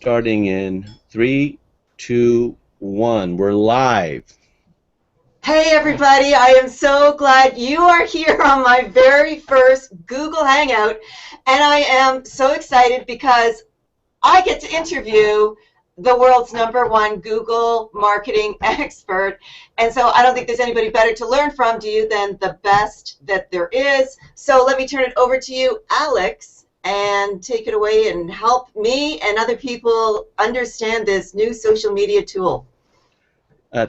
Starting in 3, 2, 1. We're live. Hey everybody, I am so glad you are here on my very first Google Hangout, and I am so excited because I get to interview the world's #1 Google marketing expert, and so I don't think there's anybody better to learn from, do you, than the best that there is. So let me turn it over to you, Alex, and take it away and help me and other people understand this new social media tool.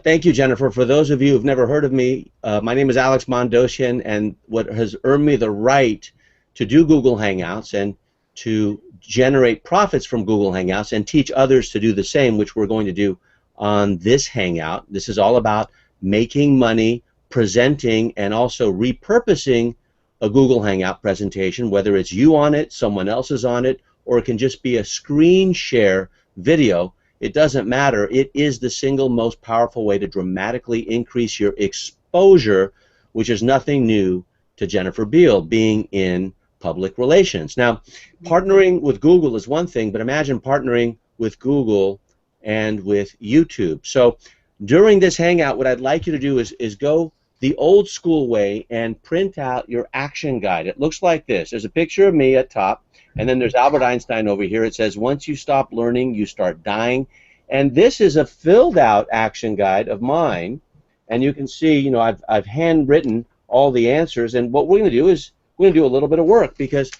Thank you, Jennifer. For those of you who've never heard of me, my name is Alex Mondosian, and what has earned me the right to do Google Hangouts and to generate profits from Google Hangouts and teach others to do the same, which we're going to do on this Hangout. This is all about making money, presenting, and also repurposing a Google Hangout presentation, whether it's you on it, someone else is on it, or it can just be a screen share video. It doesn't matter. It is the single most powerful way to dramatically increase your exposure, which is nothing new to Jennifer Beale, being in public relations. Now, partnering with Google is one thing, but imagine partnering with Google and with YouTube. So during this Hangout, what I'd like you to do is go the old school way and print out your action guide. It looks like this. There's a picture of me at top. And then there's Albert Einstein over here. It says, once you stop learning, you start dying. And this is a filled out action guide of mine. And you can see, you know, I've handwritten all the answers. And what we're going to do is we're going to do a little bit of work, because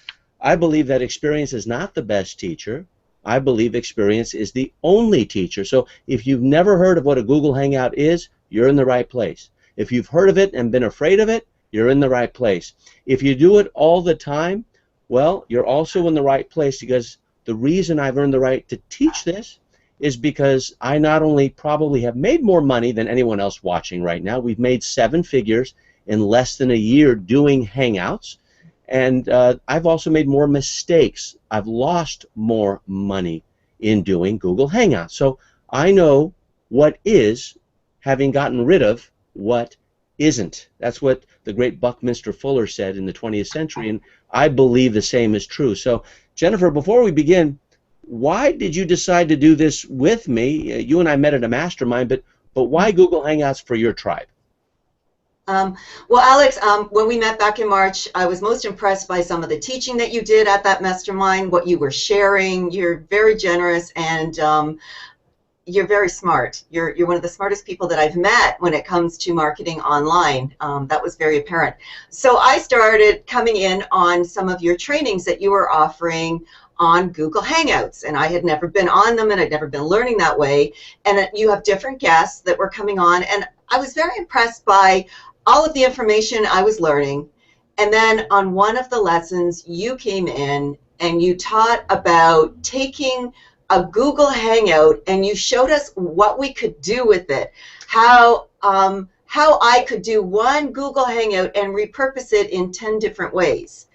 I believe that experience is not the best teacher. I believe experience is the only teacher. So if you've never heard of what a Google Hangout is, you're in the right place. If you've heard of it and been afraid of it, you're in the right place. If you do it all the time, well, you're also in the right place, because the reason I've earned the right to teach this is because I not only probably have made more money than anyone else watching right now. We've made 7 figures in less than a year doing Hangouts, and I've also made more mistakes. I've lost more money in doing Google Hangouts. So I know what is, having gotten rid of what isn't. That's what the great Buckminster Fuller said in the 20th century, and I believe the same is true. So, Jennifer, before we begin, why did you decide to do this with me? You and I met at a mastermind, but why Google Hangouts for your tribe? Well, Alex, when we met back in March, I was most impressed by some of the teaching that you did at that mastermind, what you were sharing. You're very generous, and you're very smart. You're one of the smartest people that I've met when it comes to marketing online. That was very apparent. So I started coming in on some of your trainings that you were offering on Google Hangouts, and I had never been on them, and I'd never been learning that way. And you have different guests that were coming on, and I was very impressed by all of the information I was learning. And then on one of the lessons, you came in and you taught about taking a Google Hangout, and you showed us what we could do with it, how I could do one Google Hangout and repurpose it in 10 different ways.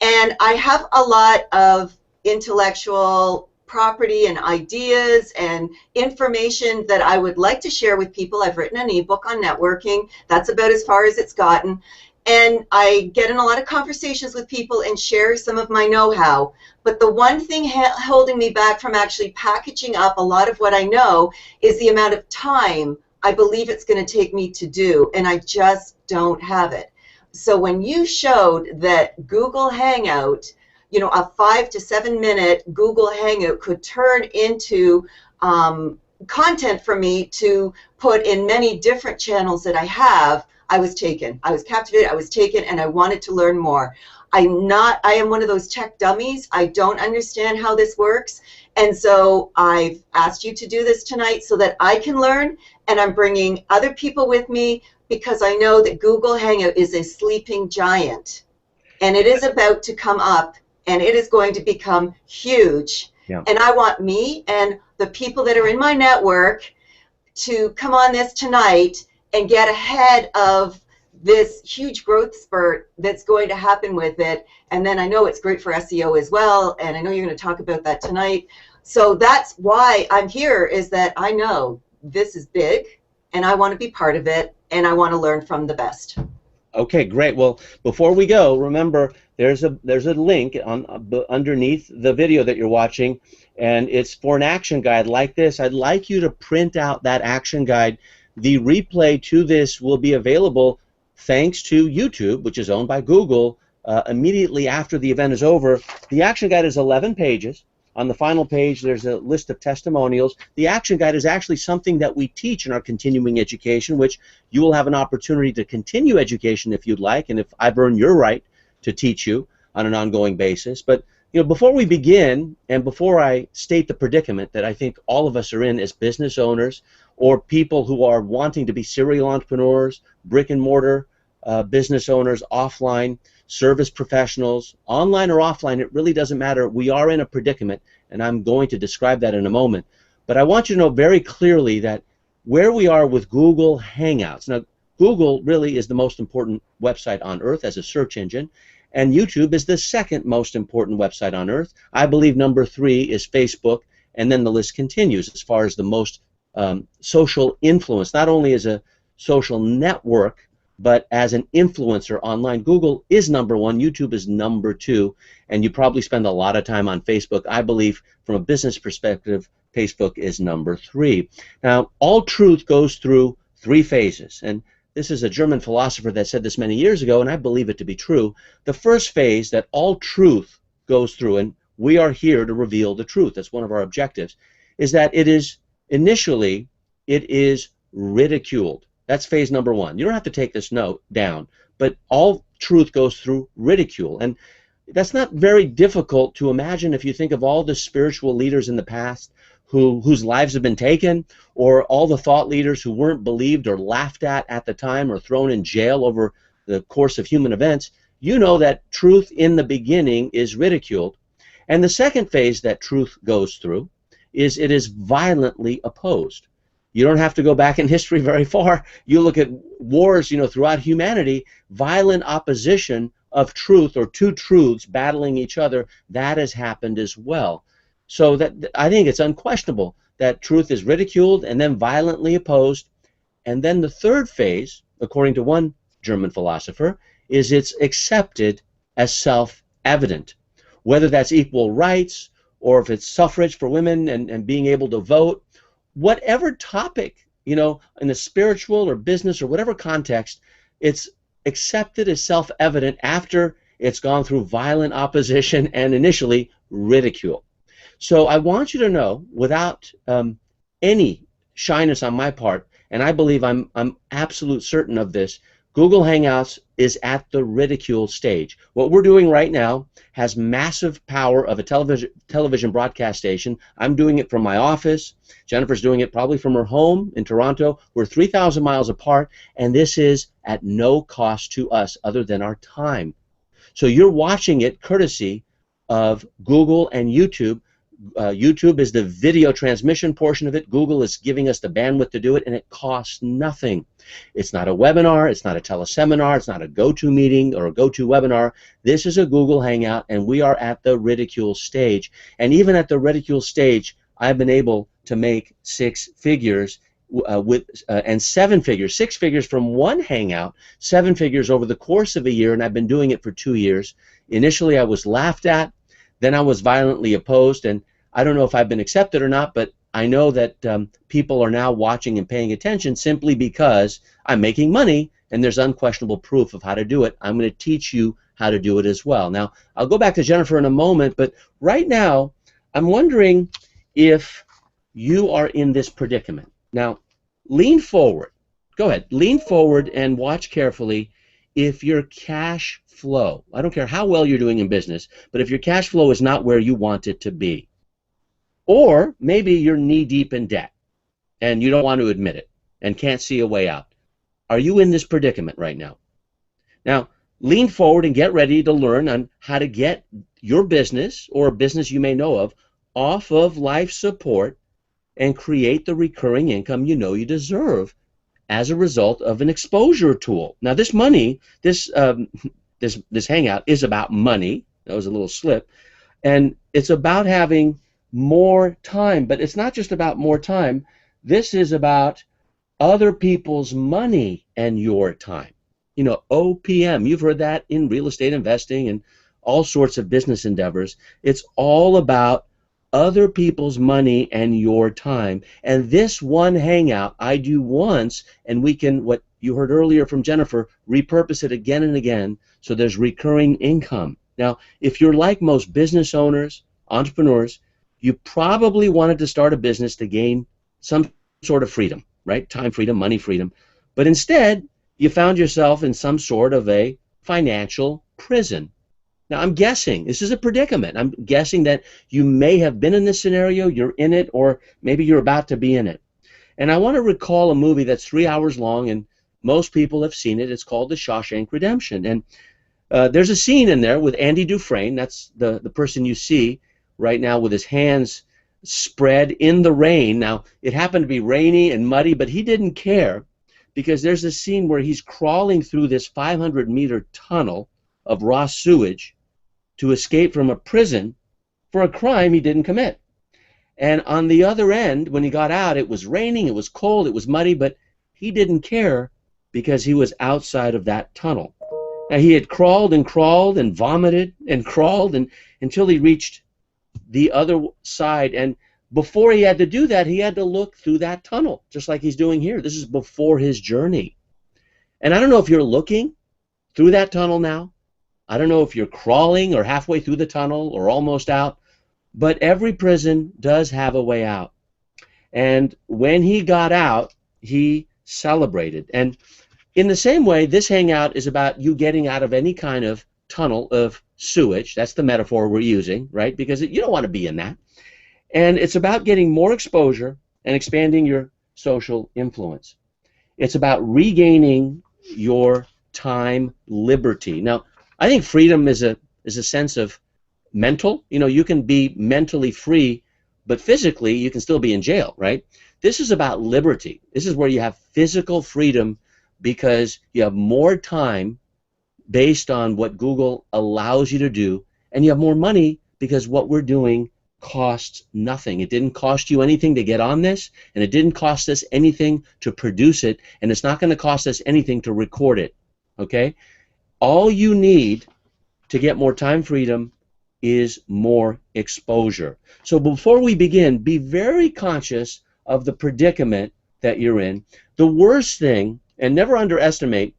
And I have a lot of intellectual property and ideas and information that I would like to share with people. I've written an ebook on networking. That's about as far as it's gotten. And I get in a lot of conversations with people and share some of my know-how. But the one thing holding me back from actually packaging up a lot of what I know is the amount of time I believe it's going to take me to do, and I just don't have it. So when you showed that Google Hangout, you know, a 5 to 7 minute Google Hangout could turn into content for me to put in many different channels that I have, I was taken. I was captivated, I was taken, and I wanted to learn more. I am one of those tech dummies. I don't understand how this works. And so I've asked you to do this tonight so that I can learn, and I'm bringing other people with me because I know that Google Hangout is a sleeping giant, and it is about to come up, and it is going to become huge. Yeah. And I want me and the people that are in my network to come on this tonight and get ahead of this huge growth spurt that's going to happen with it. And then I know it's great for SEO as well, and I know you're going to talk about that tonight. So that's why I'm here, is that I know this is big, and I want to be part of it, and I want to learn from the best. Okay, great. Well, before we go, remember there's a link on underneath the video that you're watching, and it's for an action guide like this. I'd like you to print out that action guide. The replay to this will be available thanks to YouTube, which is owned by Google, immediately after the event is over. The action guide is 11 pages. On the final page, there's a list of testimonials. The action guide is actually something that we teach in our continuing education, which you will have an opportunity to continue education if you'd like, and if I've earned your right to teach you on an ongoing basis. But before we begin, and before I state the predicament that I think all of us are in as business owners or people who are wanting to be serial entrepreneurs, brick and mortar business owners, offline, service professionals, online or offline, it really doesn't matter. We are in a predicament, and I'm going to describe that in a moment. But I want you to know very clearly that where we are with Google Hangouts. Now, Google really is the most important website on earth as a search engine, and YouTube is the second most important website on earth. I believe number 3 is Facebook, and then the list continues as far as the most social influence, not only as a social network, but as an influencer online. Google is number 1, YouTube is number 2, and you probably spend a lot of time on Facebook. I believe from a business perspective, Facebook is number 3. Now, all truth goes through 3 phases, and this is a German philosopher that said this many years ago, and I believe it to be true. The first phase that all truth goes through, and we are here to reveal the truth, that's one of our objectives, is that it is initially, it is ridiculed. That's phase number 1. You don't have to take this note down, but all truth goes through ridicule. And that's not very difficult to imagine if you think of all the spiritual leaders in the past whose lives have been taken, or all the thought leaders who weren't believed or laughed at the time, or thrown in jail over the course of human events. You know that truth in the beginning is ridiculed. And the second phase that truth goes through is it is violently opposed. You don't have to go back in history very far. You look at wars, throughout humanity, violent opposition of truth or two truths battling each other, that has happened as well. So that I think it's unquestionable that truth is ridiculed and then violently opposed. And then the third phase, according to one German philosopher, is it's accepted as self-evident. Whether that's equal rights or if it's suffrage for women and being able to vote, whatever topic, in a spiritual or business or whatever context, it's accepted as self-evident after it's gone through violent opposition and initially ridicule. So I want you to know, without any shyness on my part, and I believe I'm absolute certain of this, Google Hangouts is at the ridicule stage. What we're doing right now has massive power of a television broadcast station. I'm doing it from my office. Jennifer's doing it probably from her home in Toronto. We're 3,000 miles apart, and this is at no cost to us other than our time. So you're watching it courtesy of Google and YouTube. YouTube is the video transmission portion of it. Google is giving us the bandwidth to do it, and it costs nothing. It's not a webinar, it's not a teleseminar, it's not a GoToMeeting or a GoToWebinar. This is a Google Hangout, and we are at the ridicule stage. And even at the ridicule stage, I've been able to make 6 figures and 7 figures, 6 figures from one Hangout, 7 figures over the course of a year, and I've been doing it for 2 years. Initially, I was laughed at. Then I was violently opposed, and I don't know if I've been accepted or not, but I know that people are now watching and paying attention simply because I'm making money, and there's unquestionable proof of how to do it. I'm going to teach you how to do it as well. Now, I'll go back to Jennifer in a moment, but right now, I'm wondering if you are in this predicament. Now, lean forward. Go ahead. Lean forward and watch carefully. If your cash flow, I don't care how well you're doing in business, but if your cash flow is not where you want it to be, or maybe you're knee-deep in debt and you don't want to admit it and can't see a way out, are you in this predicament right now? Now, lean forward and get ready to learn on how to get your business or a business you may know of off of life support and create the recurring income you know you deserve as a result of an exposure tool. Now, this money, this Hangout is about money. That was a little slip. And it's about having more time. But it's not just about more time. This is about other people's money and your time. OPM, you've heard that in real estate investing and all sorts of business endeavors. It's all about other people's money and your time. And this one hangout I do once, and we can, what you heard earlier from Jennifer, repurpose it again and again, so there's recurring income. Now, if you're like most business owners, entrepreneurs, you probably wanted to start a business to gain some sort of freedom, right? Time freedom, money freedom. But instead, you found yourself in some sort of a financial prison. Now, I'm guessing, this is a predicament. I'm guessing that you may have been in this scenario, you're in it, or maybe you're about to be in it. And I want to recall a movie that's 3 hours long, and most people have seen it. It's called The Shawshank Redemption. And there's a scene in there with Andy Dufresne. That's the person you see right now with his hands spread in the rain. Now, it happened to be rainy and muddy, but he didn't care, because there's a scene where he's crawling through this 500-meter tunnel of raw sewage to escape from a prison for a crime he didn't commit. And on the other end, when he got out, it was raining, it was cold, it was muddy, but he didn't care because he was outside of that tunnel. Now, he had crawled and vomited and crawled until he reached the other side. And before he had to do that, he had to look through that tunnel, just like he's doing here. This is before his journey. And I don't know if you're looking through that tunnel now. I don't know if you're crawling or halfway through the tunnel or almost out, but every prison does have a way out. And when he got out, he celebrated. And in the same way, this hangout is about you getting out of any kind of tunnel of sewage. That's the metaphor we're using, right? Because you don't want to be in that. And it's about getting more exposure and expanding your social influence. It's about regaining your time liberty. Now, I think freedom is a sense of mental. You know, you can be mentally free, but physically you can still be in jail, right? This is about liberty. This is where you have physical freedom because you have more time based on what Google allows you to do, and you have more money because what we're doing costs nothing. It didn't cost you anything to get on this, and it didn't cost us anything to produce it, and it's not going to cost us anything to record it, okay? All you need to get more time freedom is more exposure. So before we begin, be very conscious of the predicament that you're in. The worst thing, and never underestimate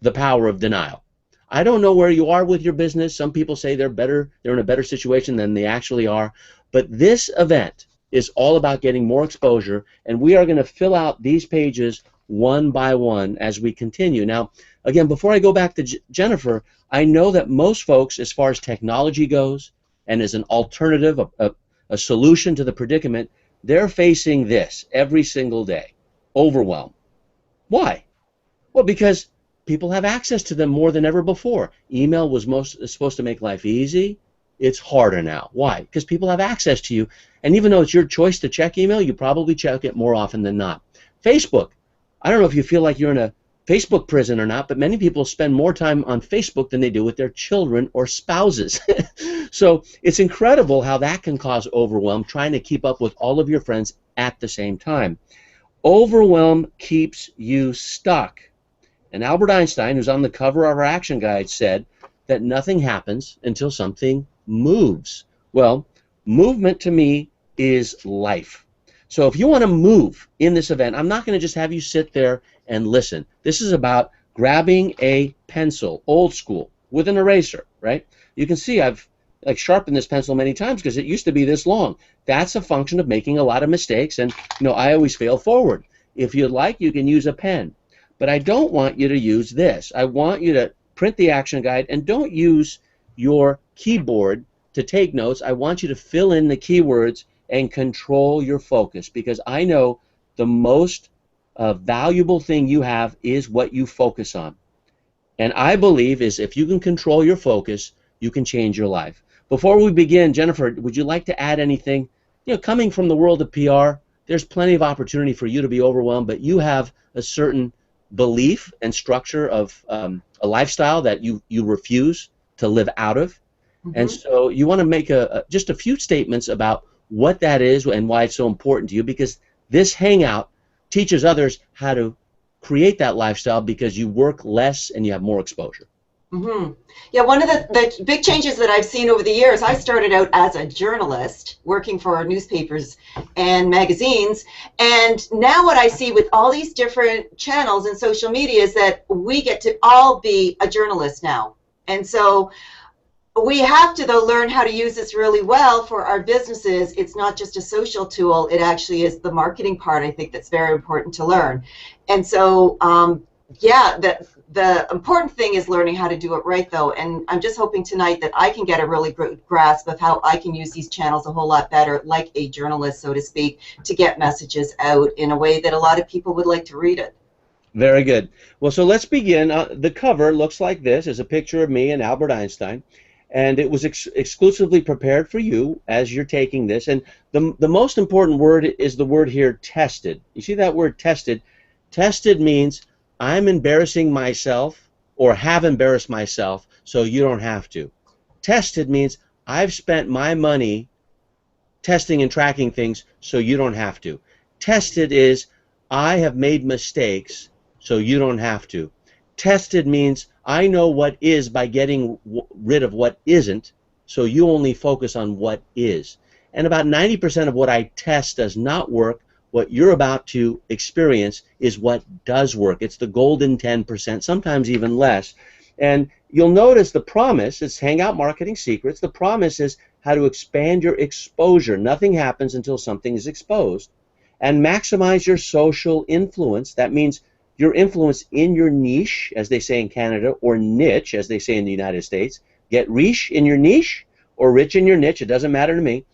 the power of denial. I don't know where you are with your business. Some people say they're in a better situation than they actually are. But this event is all about getting more exposure, and we are going to fill out these pages one by one as we continue. Now, again, before I go back to Jennifer, I know that most folks, as far as technology goes, and as an alternative, a solution to the predicament, they're facing this every single day: overwhelm. Why? Well, because people have access to them more than ever before. Email was supposed to make life easy. It's harder now. Why? Because people have access to you, and even though it's your choice to check email, you probably check it more often than not. Facebook. I don't know if you feel like you're in a Facebook prison or not, but many people spend more time on Facebook than they do with their children or spouses. So it's incredible how that can cause overwhelm, trying to keep up with all of your friends at the same time. Overwhelm keeps you stuck. And Albert Einstein, who's on the cover of our action guide, said that nothing happens until something moves. Well, movement to me is life. So if you want to move in this event, I'm not going to just have you sit there and listen. This is about grabbing a pencil, old school, with an eraser, right? You can see I've sharpened this pencil many times because it used to be this long. That's a function of making a lot of mistakes, and I always fail forward. If you'd like, you can use a pen. But I don't want you to use this. I want you to print the action guide, and don't use your keyboard to take notes. I want you to fill in the keywords and control your focus, because I know the most valuable thing you have is what you focus on. And I believe is if you can control your focus, you can change your life. Before we begin, Jennifer, would you like to add anything? Coming from the world of PR, there's plenty of opportunity for you to be overwhelmed, but you have a certain belief and structure of a lifestyle that you refuse to live out of. Mm-hmm. And so you want to make just a few statements about what that is and why it's so important to you, because this hangout teaches others how to create that lifestyle because you work less and you have more exposure. Hmm. Yeah, one of the big changes that I've seen over the years, I started out as a journalist working for newspapers and magazines. And now what I see with all these different channels and social media is that we get to all be a journalist now. And so we have to, though, learn how to use this really well for our businesses. It's not just a social tool, it actually is the marketing part, I think, that's very important to learn. And so, yeah, the important thing is learning how to do it right, though. And I'm just hoping tonight that I can get a really good grasp of how I can use these channels a whole lot better, like a journalist, so to speak, to get messages out in a way that a lot of people would like to read it. Very good. Well, so let's begin. The cover looks like this. Is a picture of me and Albert Einstein, and it was exclusively prepared for you as you're taking this. And the most important word is the word here, tested. You see that word, tested? Tested means I'm embarrassing myself or have embarrassed myself so you don't have to. Tested means I've spent my money testing and tracking things so you don't have to. Tested is I have made mistakes so you don't have to. Tested means I know what is by getting rid of what isn't, so you only focus on what is. And about 90% of what I test does not work. What you're about to experience is what does work. It's the golden 10%, sometimes even less. And you'll notice the promise, it's Hangout Marketing Secrets. The promise is how to expand your exposure. Nothing happens until something is exposed. And maximize your social influence. That means your influence in your niche, as they say in Canada, or niche, as they say in the United States. Get riche in your niche or rich in your niche. It doesn't matter to me.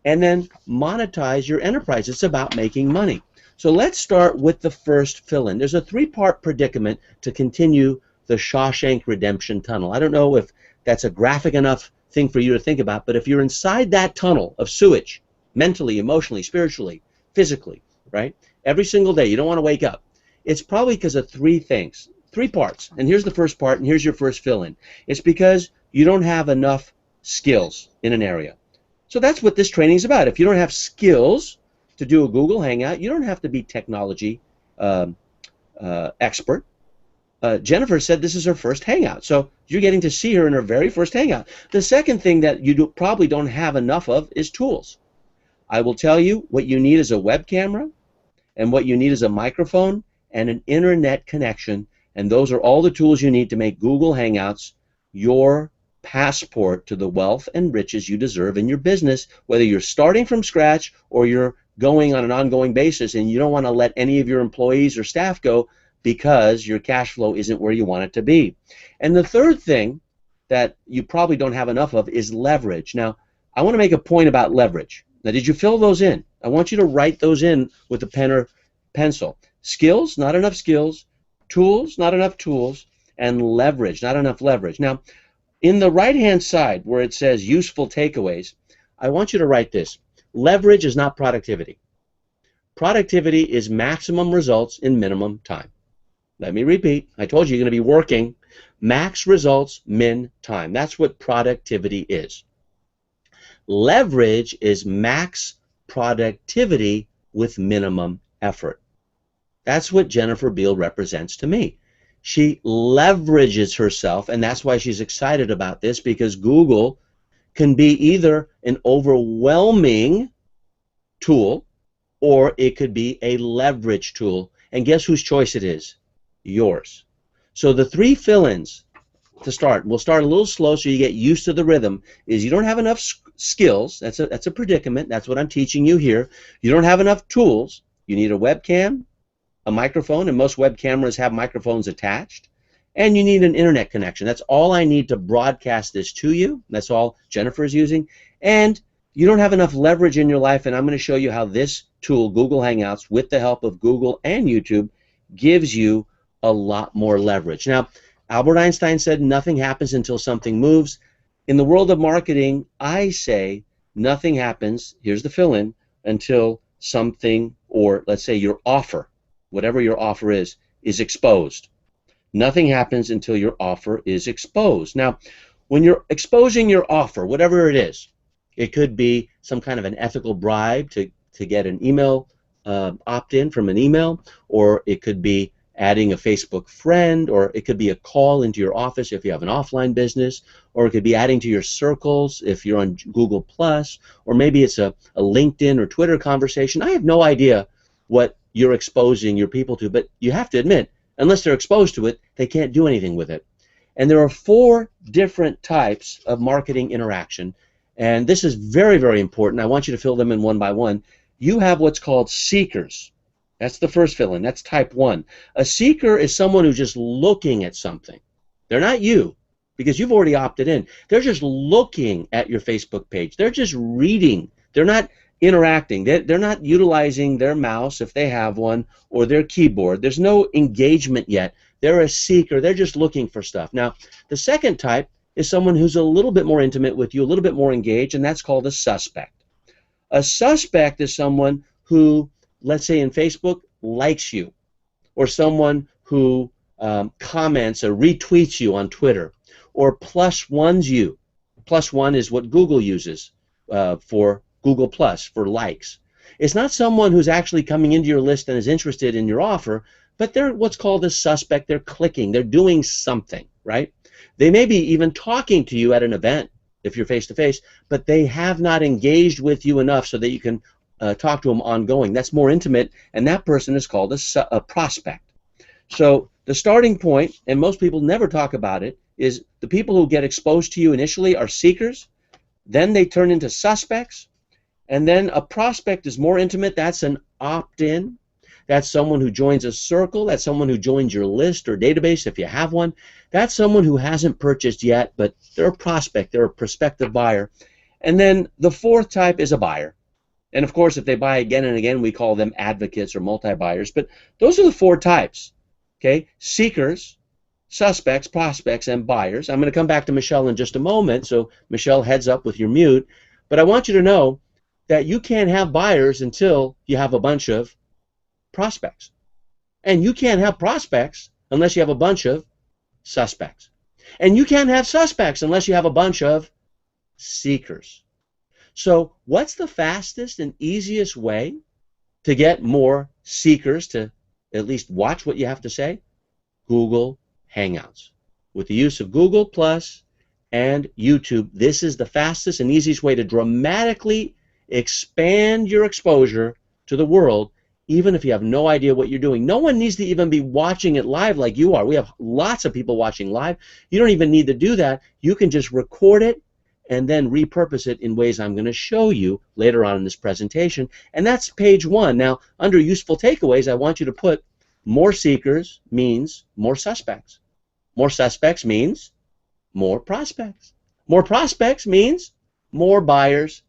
And then monetize your enterprise. It's about making money. So let's start with the first fill-in. There's a three-part predicament to continue the Shawshank Redemption tunnel. I don't know if that's a graphic enough thing for you to think about, but if you're inside that tunnel of sewage, mentally, emotionally, spiritually, physically, right, every single day, you don't want to wake up. It's probably because of three things, three parts. And here's the first part, and here's your first fill-in. It's because you don't have enough skills in an area. So that's what this training is about. If you don't have skills to do a Google Hangout, you don't have to be technology expert. Jennifer said this is her first Hangout. So you're getting to see her in her very first Hangout. The second thing that you probably don't have enough of is tools. I will tell you what you need is a web camera, and what you need is a microphone and an internet connection. And those are all the tools you need to make Google Hangouts your passport to the wealth and riches you deserve in your business, whether you're starting from scratch or you're going on an ongoing basis and you don't want to let any of your employees or staff go because your cash flow isn't where you want it to be. And the third thing that you probably don't have enough of is leverage. Now, I want to make a point about leverage. Now, did you fill those in? I want you to write those in with a pen or pencil. Skills, not enough skills. Tools, not enough tools. And leverage, not enough leverage. Now, in the right-hand side where it says useful takeaways, I want you to write this. Leverage is not productivity. Productivity is maximum results in minimum time. Let me repeat. I told you you're going to be working. Max results, min time. That's what productivity is. Leverage is max productivity with minimum effort. That's what Jennifer Beale represents to me. She leverages herself, and that's why she's excited about this, because Google can be either an overwhelming tool or it could be a leverage tool. And guess whose choice it is? Yours. So the three fill-ins to start, we'll start a little slow so you get used to the rhythm, is you don't have enough skills. That's a predicament. That's what I'm teaching you here. You don't have enough tools. You need a webcam, a microphone, and most web cameras have microphones attached, and you need an internet connection. That's all I need to broadcast this to you. That's all Jennifer is using. And you don't have enough leverage in your life, and I'm going to show you how this tool, Google Hangouts, with the help of Google and YouTube, gives you a lot more leverage. Now, Albert Einstein said nothing happens until something moves. In the world of marketing, I say nothing happens, here's the fill-in, until something, or let's say your offer, whatever your offer is exposed. Nothing happens until your offer is exposed. Now, when you're exposing your offer, whatever it is, it could be some kind of an ethical bribe to get an email opt-in from an email, or it could be adding a Facebook friend, or it could be a call into your office if you have an offline business, or it could be adding to your circles if you're on Google Plus, or maybe it's a LinkedIn or Twitter conversation. I have no idea what you're exposing your people to, but you have to admit, unless they're exposed to it, they can't do anything with it. And there are 4 different types of marketing interaction, and this is very, very important. I want you to fill them in one by one. You have what's called seekers. That's the first fill-in. That's type 1. A seeker is someone who's just looking at something. They're not you, because you've already opted in. They're just looking at your Facebook page. They're just reading. They're not interacting. They're not utilizing their mouse, if they have one, or their keyboard. There's no engagement yet. They're a seeker. They're just looking for stuff. Now, the second type is someone who's a little bit more intimate with you, a little bit more engaged, and that's called a suspect. A suspect is someone who, let's say in Facebook, likes you, or someone who comments or retweets you on Twitter, or plus ones you. Plus one is what Google uses for Google Plus, for likes. It's not someone who's actually coming into your list and is interested in your offer, but they're what's called a suspect. They're clicking. They're doing something, right? They may be even talking to you at an event if you're face-to-face, but they have not engaged with you enough so that you can talk to them ongoing. That's more intimate, and that person is called a prospect. So the starting point, and most people never talk about it, is the people who get exposed to you initially are seekers, then they turn into suspects, and then a prospect is more intimate. That's an opt-in. That's someone who joins a circle. That's someone who joins your list or database if you have one. That's someone who hasn't purchased yet, but they're a prospect. They're a prospective buyer. And then the 4th type is a buyer. And of course, if they buy again and again, we call them advocates or multi-buyers. But those are the 4 types. Okay? Seekers, suspects, prospects, and buyers. I'm going to come back to Michelle in just a moment, so Michelle, heads up with your mute. But I want you to know that you can't have buyers until you have a bunch of prospects. And you can't have prospects unless you have a bunch of suspects. And you can't have suspects unless you have a bunch of seekers. So what's the fastest and easiest way to get more seekers to at least watch what you have to say? Google Hangouts. With the use of Google Plus and YouTube, this is the fastest and easiest way to dramatically expand your exposure to the world, even if you have no idea what you're doing. No one needs to even be watching it live like you are. We have lots of people watching live. You don't even need to do that. You can just record it and then repurpose it in ways I'm going to show you later on in this presentation. And that's page 1. Now, under useful takeaways, I want you to put more seekers means more suspects. More suspects means more prospects. More prospects means more buyers.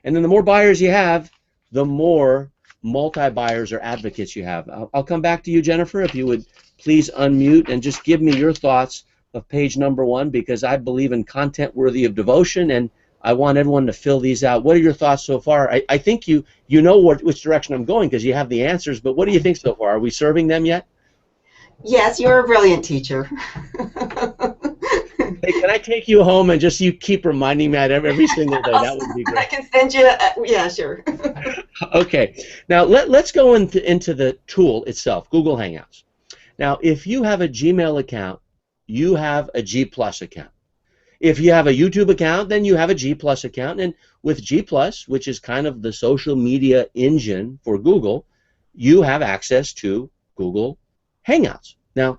And then the more buyers you have, the more multi-buyers or advocates you have. I'll come back to you, Jennifer, if you would please unmute and just give me your thoughts of page number 1, because I believe in content worthy of devotion, and I want everyone to fill these out. What are your thoughts so far? I think you know which direction I'm going because you have the answers, but what do you think so far? Are we serving them yet? Yes, you're a brilliant teacher. Hey, can I take you home and just you keep reminding me that every single day? That would be great. I can send you, yeah, sure. Okay, now let's go into the tool itself, Google Hangouts. Now, if you have a Gmail account, you have a G Plus account. If you have a YouTube account, then you have a G Plus account. And with G Plus, which is kind of the social media engine for Google, you have access to Google Hangouts. Now,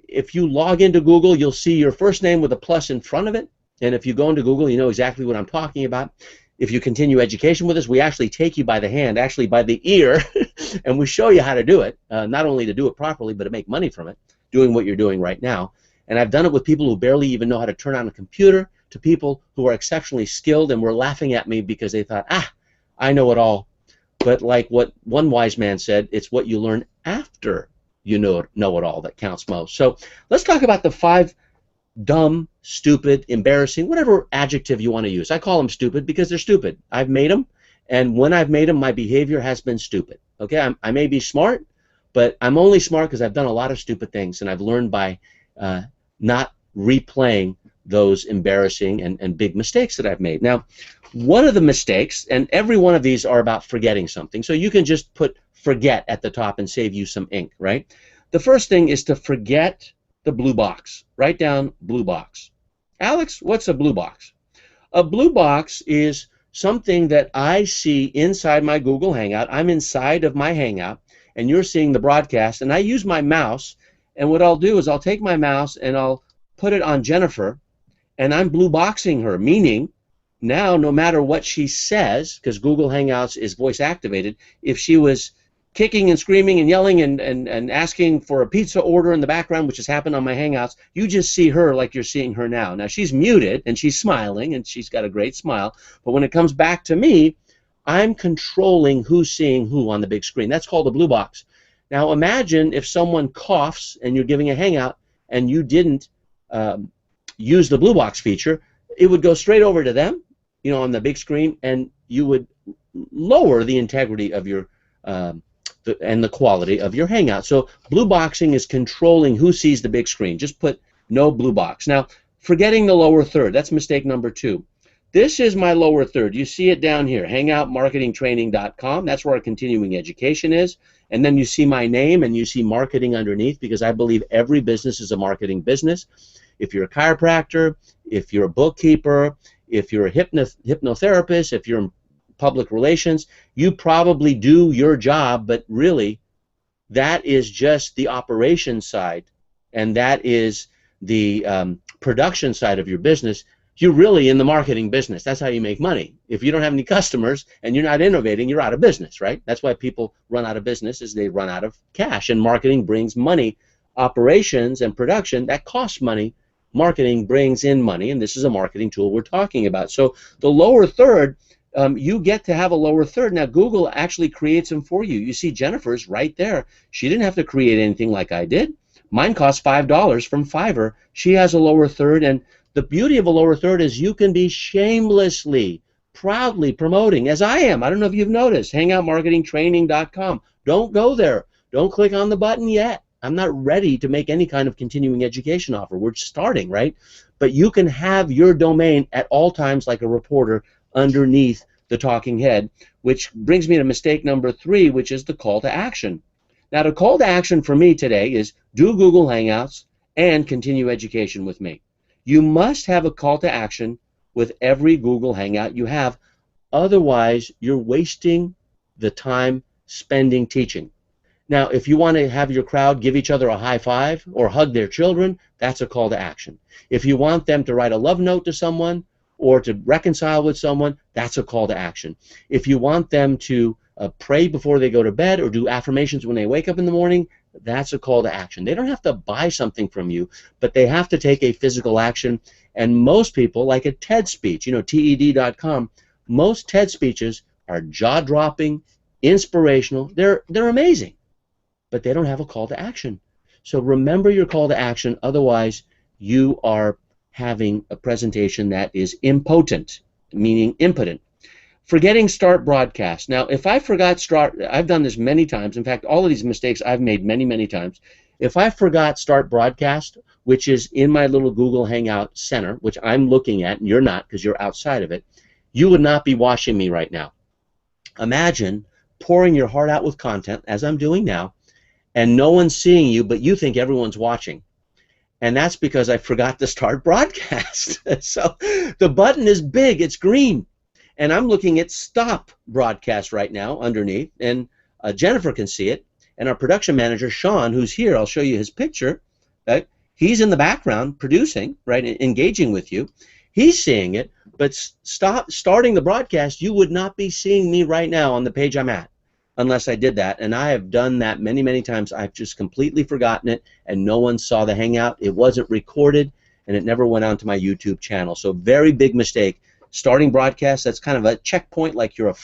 if you log into Google, you'll see your first name with a plus in front of it. And if you go into Google, you know exactly what I'm talking about. If you continue education with us, we actually take you by the hand, actually by the ear, and we show you how to do it, not only to do it properly, but to make money from it, doing what you're doing right now. And I've done it with people who barely even know how to turn on a computer, to people who are exceptionally skilled and were laughing at me because they thought, I know it all. But like what one wise man said, it's what you learn after you know it all that counts most. So let's talk about the 5 dumb, stupid, embarrassing, whatever adjective you want to use. I call them stupid because they're stupid. I've made them, and when I've made them, my behavior has been stupid. Okay, I may be smart, but I'm only smart because I've done a lot of stupid things, and I've learned by not replaying those embarrassing and big mistakes that I've made. Now, one of the mistakes, and every one of these are about forgetting something, so you can just put forget at the top and save you some ink, right? The first thing is to forget the blue box. Write down blue box. Alex, what's a blue box? A blue box is something that I see inside my Google Hangout. I'm inside of my Hangout, and you're seeing the broadcast, and I use my mouse, and what I'll do is I'll take my mouse and I'll put it on Jennifer, and I'm blue boxing her, meaning now no matter what she says, because Google Hangouts is voice activated, if she was kicking and screaming and yelling and asking for a pizza order in the background, which has happened on my Hangouts, you just see her like you're seeing her now. Now she's muted and she's smiling and she's got a great smile, but when it comes back to me, I'm controlling who's seeing who on the big screen. That's called a blue box. Now imagine if someone coughs and you're giving a Hangout and you didn't use the blue box feature, it would go straight over to them, you know, on the big screen, and you would lower the integrity of your and the quality of your Hangout. So blue boxing is controlling who sees the big screen. Just put no blue box. Now, forgetting the lower third, that's mistake number 2. This is my lower third. You see it down here, hangoutmarketingtraining.com. That's where our continuing education is. And then you see my name and you see marketing underneath, because I believe every business is a marketing business. If you're a chiropractor, if you're a bookkeeper, if you're a hypnotherapist, if you're in public relations, you probably do your job, but really that is just the operations side, and that is the production side of your business. You're really in the marketing business. That's how you make money. If you don't have any customers and you're not innovating, you're out of business, right? That's why people run out of business, is they run out of cash, and marketing brings money. Operations and production, that costs money. Marketing brings in money, and this is a marketing tool we're talking about. So the lower third, you get to have a lower third. Now Google actually creates them for you. You see Jennifer's right there. She didn't have to create anything like I did. Mine cost $5 from Fiverr. She has a lower third, and the beauty of a lower third is you can be shamelessly, proudly promoting, as I am. I don't know if you've noticed, hangoutmarketingtraining.com. Don't go there. Don't click on the button yet. I'm not ready to make any kind of continuing education offer. We're starting, right? But you can have your domain at all times like a reporter underneath the talking head, which brings me to mistake number 3, which is the call to action. Now, the call to action for me today is do Google Hangouts and continue education with me. You must have a call to action with every Google Hangout you have. Otherwise, you're wasting the time spending teaching. Now, if you want to have your crowd give each other a high five or hug their children, that's a call to action. If you want them to write a love note to someone or to reconcile with someone, that's a call to action. If you want them to pray before they go to bed or do affirmations when they wake up in the morning, that's a call to action. They don't have to buy something from you, but they have to take a physical action. And most people, like a TED speech, you know, TED.com, most TED speeches are jaw-dropping, inspirational. They're amazing, but they don't have a call to action. So remember your call to action, otherwise you are having a presentation that is impotent, meaning impotent. Forgetting start broadcast. Now, if I forgot start, I've done this many times. In fact, all of these mistakes I've made many, many times. If I forgot start broadcast, which is in my little Google Hangout center, which I'm looking at, and you're not because you're outside of it, you would not be watching me right now. Imagine pouring your heart out with content, as I'm doing now, and no one's seeing you, but you think everyone's watching. And that's because I forgot to start broadcast. So the button is big, it's green. And I'm looking at stop broadcast right now underneath, and Jennifer can see it. And our production manager, Sean, who's here, I'll show you his picture. Right? He's in the background producing, right, engaging with you. He's seeing it, but starting the broadcast, you would not be seeing me right now on the page I'm at unless I did that. And I have done that many, many times. I've just completely forgotten it, and no one saw the Hangout. It wasn't recorded, and it never went onto my YouTube channel. So very big mistake. Starting broadcast, that's kind of a checkpoint, like you're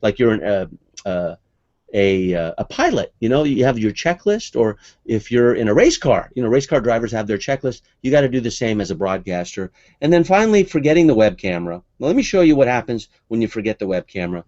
like you're a pilot. You know, you have your checklist, or if you're in a race car, you know, race car drivers have their checklist. You got to do the same as a broadcaster. And then finally, forgetting the web camera. Well, let me show you what happens when you forget the web camera.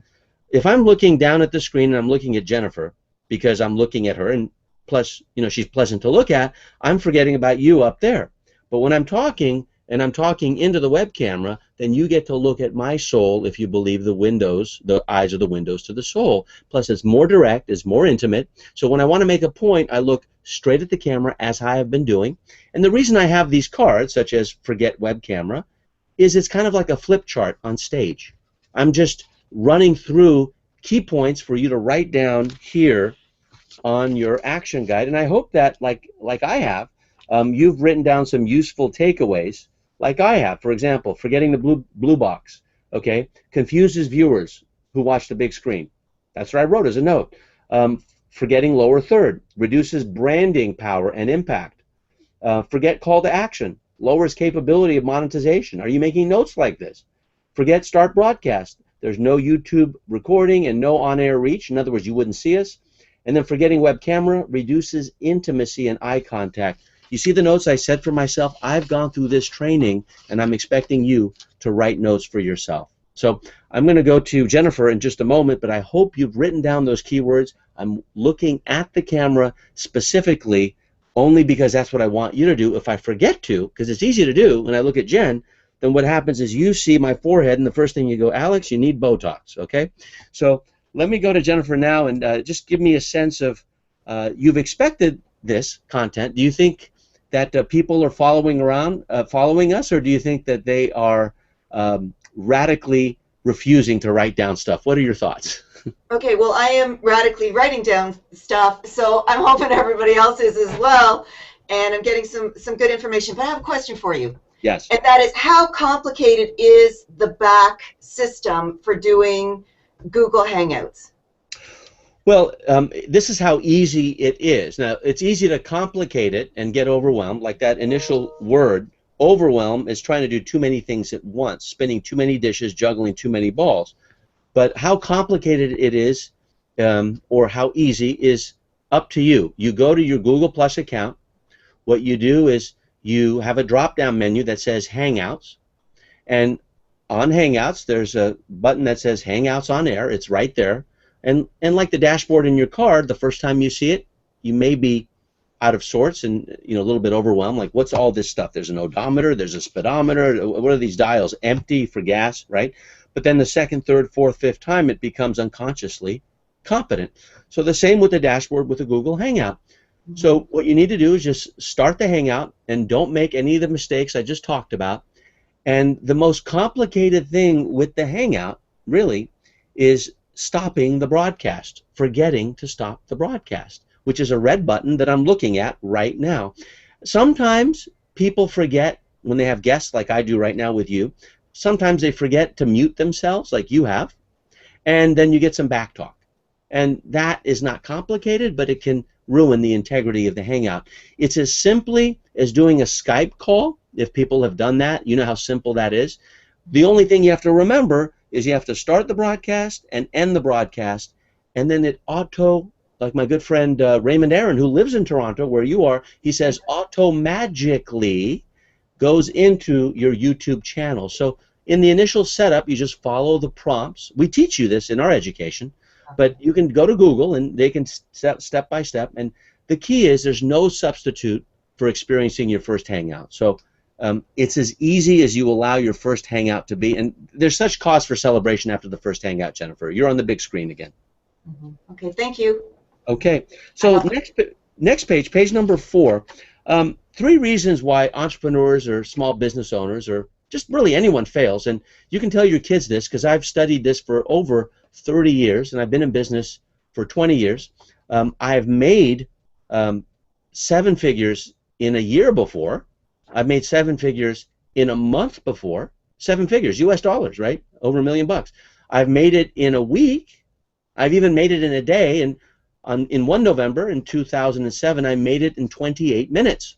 If I'm looking down at the screen and I'm looking at Jennifer because I'm looking at her, and plus, you know, she's pleasant to look at, I'm forgetting about you up there. But when I'm talking, and I'm talking into the web camera, then you get to look at my soul if you believe the windows, the eyes are the windows to the soul. Plus, it's more direct, it's more intimate. So when I want to make a point, I look straight at the camera as I have been doing. And the reason I have these cards, such as Forget Web Camera, is it's kind of like a flip chart on stage. I'm just running through key points for you to write down here on your action guide, and I hope that, like I have, you've written down some useful takeaways, like I have. For example, forgetting the blue box, okay, confuses viewers who watch the big screen. That's what I wrote as a note. Forgetting lower third reduces branding power and impact. Forget call to action lowers capability of monetization. Are you making notes like this? Forget start broadcast. There's no YouTube recording and no on-air reach. In other words, you wouldn't see us. And then forgetting web camera reduces intimacy and eye contact. You see the notes I said for myself? I've gone through this training, and I'm expecting you to write notes for yourself. So I'm going to go to Jennifer in just a moment, but I hope you've written down those keywords. I'm looking at the camera specifically only because that's what I want you to do. If I forget to, because it's easy to do when I look at Jen, then what happens is you see my forehead, and the first thing you go, Alex, you need Botox, okay? So let me go to Jennifer now, and just give me a sense of, you've expected this content. Do you think that people are following us, or do you think that they are radically refusing to write down stuff? What are your thoughts? Okay, well, I am radically writing down stuff, so I'm hoping everybody else is as well, and I'm getting some good information. But I have a question for you. Yes. And that is, how complicated is the back system for doing Google Hangouts? Well, this is how easy it is. Now, it's easy to complicate it and get overwhelmed, like that initial word. Overwhelm is trying to do too many things at once, spinning too many dishes, juggling too many balls. But how complicated it is, or how easy, is up to you. You go to your Google Plus account. What you do is you have a drop-down menu that says Hangouts, and on Hangouts there's a button that says Hangouts on Air. It's right there, and like the dashboard in your car, the first time you see it, you may be out of sorts and a little bit overwhelmed. Like, what's all this stuff? There's an odometer, there's a speedometer. What are these dials? Empty for gas, right? But then the second, third, fourth, fifth time, it becomes unconsciously competent. So the same with the dashboard with the Google Hangout. So what you need to do is just start the Hangout and don't make any of the mistakes I just talked about. And the most complicated thing with the Hangout, really, is stopping the broadcast, forgetting to stop the broadcast, which is a red button that I'm looking at right now. Sometimes people forget when they have guests like I do right now with you. Sometimes they forget to mute themselves like you have, and then you get some back talk. And that is not complicated, but it can ruin the integrity of the Hangout. It's as simply as doing a Skype call. If people have done that, you know how simple that is. The only thing you have to remember is you have to start the broadcast and end the broadcast, and then it like my good friend Raymond Aaron, who lives in Toronto, where you are, he says auto-magically goes into your YouTube channel. So in the initial setup, you just follow the prompts. We teach you this in our education, but you can go to Google and they can step by step. And the key is there's no substitute for experiencing your first Hangout. So it's as easy as you allow your first Hangout to be. And there's such cause for celebration after the first Hangout, Jennifer. You're on the big screen again. Okay, thank you. Okay, so next page, page number 4. 3 reasons why entrepreneurs or small business owners or just really anyone fails. And you can tell your kids this because I've studied this for over 30 years and I've been in business for 20 years. I've made 7 figures in a year before. I've made 7 figures in a month before. 7 figures, US dollars, right? Over $1 million. I've made it in a week. I've even made it in a day. And in 1 November in 2007, I made it in 28 minutes.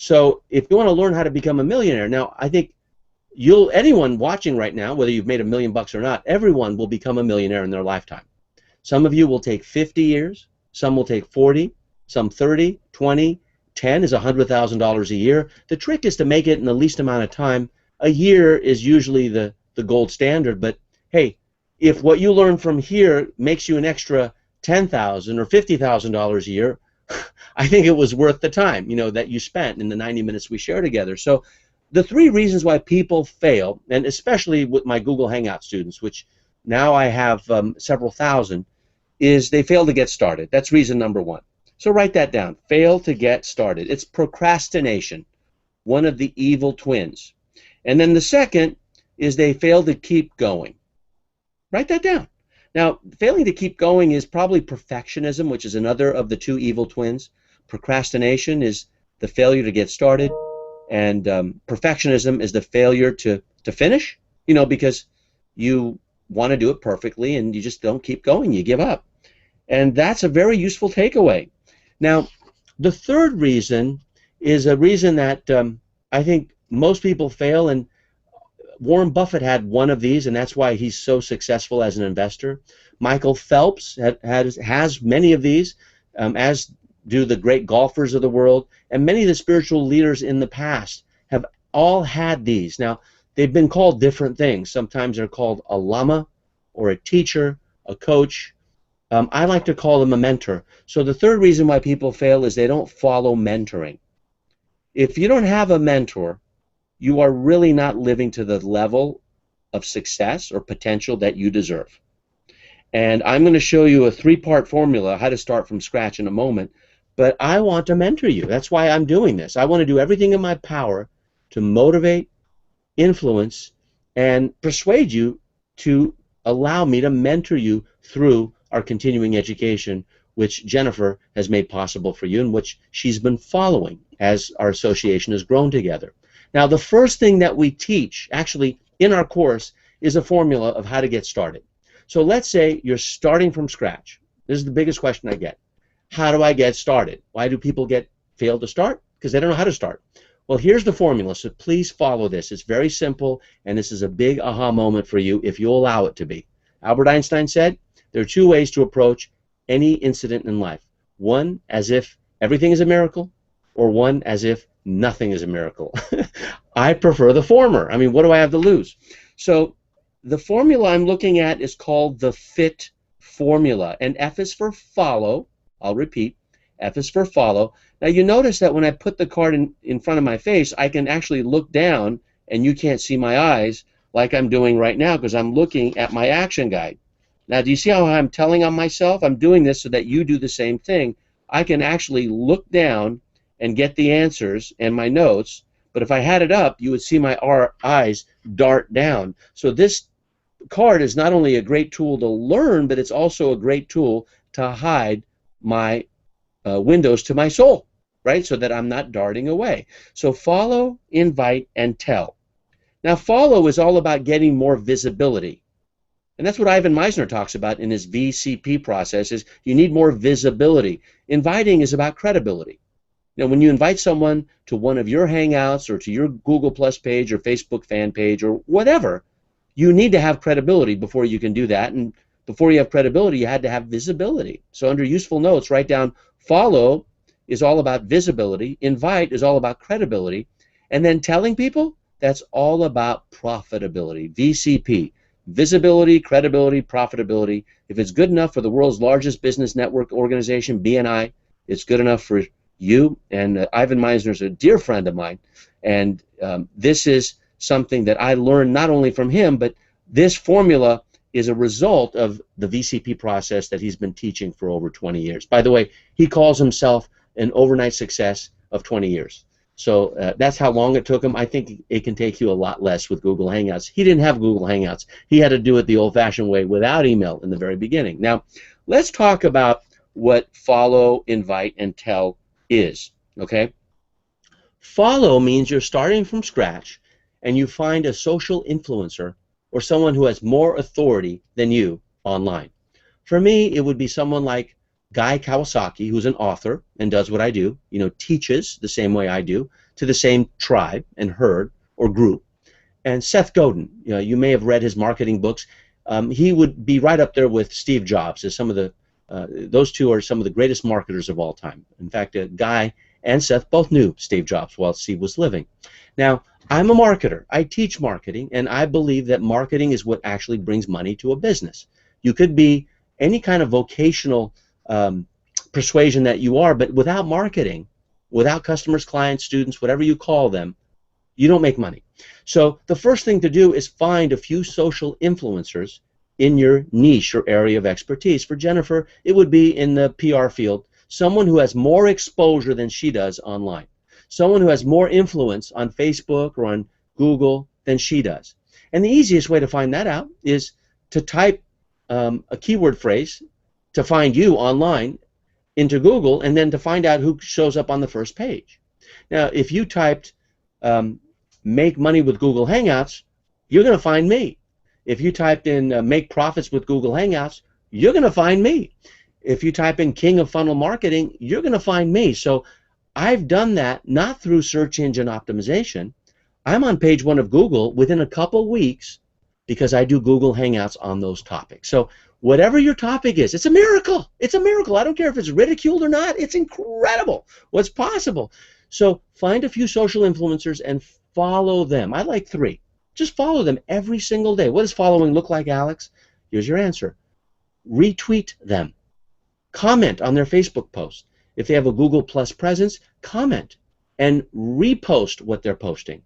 So if you want to learn how to become a millionaire, now I think anyone watching right now, whether you've made $1 million or not, everyone will become a millionaire in their lifetime. Some of you will take 50 years, some will take 40, some 30, 20, 10 is $100,000 a year. The trick is to make it in the least amount of time. A year is usually the gold standard, but hey, if what you learn from here makes you an extra $10,000 or $50,000 a year, I think it was worth the time, that you spent in the 90 minutes we share together. So the three reasons why people fail, and especially with my Google Hangout students, which now I have several thousand, is they fail to get started. That's reason number one. So write that down. Fail to get started. It's procrastination, one of the evil twins. And then the second is they fail to keep going. Write that down. Now, failing to keep going is probably perfectionism, which is another of the two evil twins. Procrastination is the failure to get started, and perfectionism is the failure to finish, because you want to do it perfectly and you just don't keep going, you give up. And that's a very useful takeaway. Now, the third reason is a reason that I think most people fail, and Warren Buffett had one of these, and that's why he's so successful as an investor. Michael Phelps has many of these, as do the great golfers of the world, and many of the spiritual leaders in the past have all had these. Now, they've been called different things. Sometimes they're called a lama or a teacher, a coach. I like to call them a mentor. So the third reason why people fail is they don't follow mentoring. If you don't have a mentor, you are really not living to the level of success or potential that you deserve. And I'm going to show you a three-part formula, how to start from scratch, in a moment. But I want to mentor you. That's why I'm doing this. I want to do everything in my power to motivate, influence, and persuade you to allow me to mentor you through our continuing education, which Jennifer has made possible for you and which she's been following as our association has grown together. Now, the first thing that we teach, actually, in our course is a formula of how to get started. So let's say you're starting from scratch. This is the biggest question I get. How do I get started? Why do people fail to start? Because they don't know how to start. Well, here's the formula, so please follow this. It's very simple, and this is a big aha moment for you if you allow it to be. Albert Einstein said, there are two ways to approach any incident in life. One, as if everything is a miracle, or one, as if nothing is a miracle. I prefer the former. I mean, what do I have to lose? So the formula I'm looking at is called the FIT formula, and F is for follow. I'll repeat, F is for follow. Now you notice that when I put the card in front of my face, I can actually look down and you can't see my eyes like I'm doing right now because I'm looking at my action guide. Now do you see how I'm telling on myself? I'm doing this so that you do the same thing. I can actually look down and get the answers and my notes, but if I had it up, you would see my eyes dart down. So this card is not only a great tool to learn, but it's also a great tool to hide my windows to my soul, right? So that I'm not darting away. So follow, invite, and tell. Now follow is all about getting more visibility. And that's what Ivan Misner talks about in his VCP process, is you need more visibility. Inviting is about credibility. Now, when you invite someone to one of your Hangouts or to your Google Plus page or Facebook fan page or whatever, you need to have credibility before you can do that. And before you have credibility, you had to have visibility. So under useful notes, write down follow is all about visibility, invite is all about credibility, and then telling people, that's all about profitability, VCP. Visibility, credibility, profitability. If it's good enough for the world's largest business network organization, BNI, it's good enough for you. And Ivan Misner is a dear friend of mine, and this is something that I learned not only from him, but this formula is a result of the VCP process that he's been teaching for over 20 years. By the way, he calls himself an overnight success of 20 years. So that's how long it took him. I think it can take you a lot less with Google Hangouts. He didn't have Google Hangouts. He had to do it the old-fashioned way without email in the very beginning. Now, let's talk about what follow, invite, and tell is, okay? Follow means you're starting from scratch and you find a social influencer or someone who has more authority than you online. For me, it would be someone like Guy Kawasaki, who's an author and does what I do, teaches the same way I do, to the same tribe and herd or group. And Seth Godin, you may have read his marketing books. He would be right up there with Steve Jobs as some of the, those two are some of the greatest marketers of all time. In fact, Guy and Seth both knew Steve Jobs while Steve was living. Now, I'm a marketer. I teach marketing, and I believe that marketing is what actually brings money to a business. You could be any kind of vocational persuasion that you are, but without marketing, without customers, clients, students, whatever you call them, You don't make money. So the first thing to do is find a few social influencers in your niche or area of expertise. For Jennifer, it would be in the PR field, someone who has more exposure than she does online, someone who has more influence on Facebook or on Google than she does. And the easiest way to find that out is to type a keyword phrase to find you online into Google, and then to find out who shows up on the first page. Now, if you typed make money with Google Hangouts, you're going to find me. If you typed in make profits with Google Hangouts, you're going to find me. If you type in king of funnel marketing, you're going to find me. So I've done that not through search engine optimization. I'm on page 1 of Google within a couple weeks because I do Google Hangouts on those topics. So whatever your topic is, it's a miracle. It's a miracle. I don't care if it's ridiculed or not. It's incredible what's possible. So find a few social influencers and follow them. I like 3. Just follow them every single day. What does following look like, Alex? Here's your answer. Retweet them. Comment on their Facebook post. If they have a Google Plus presence, comment and repost what they're posting.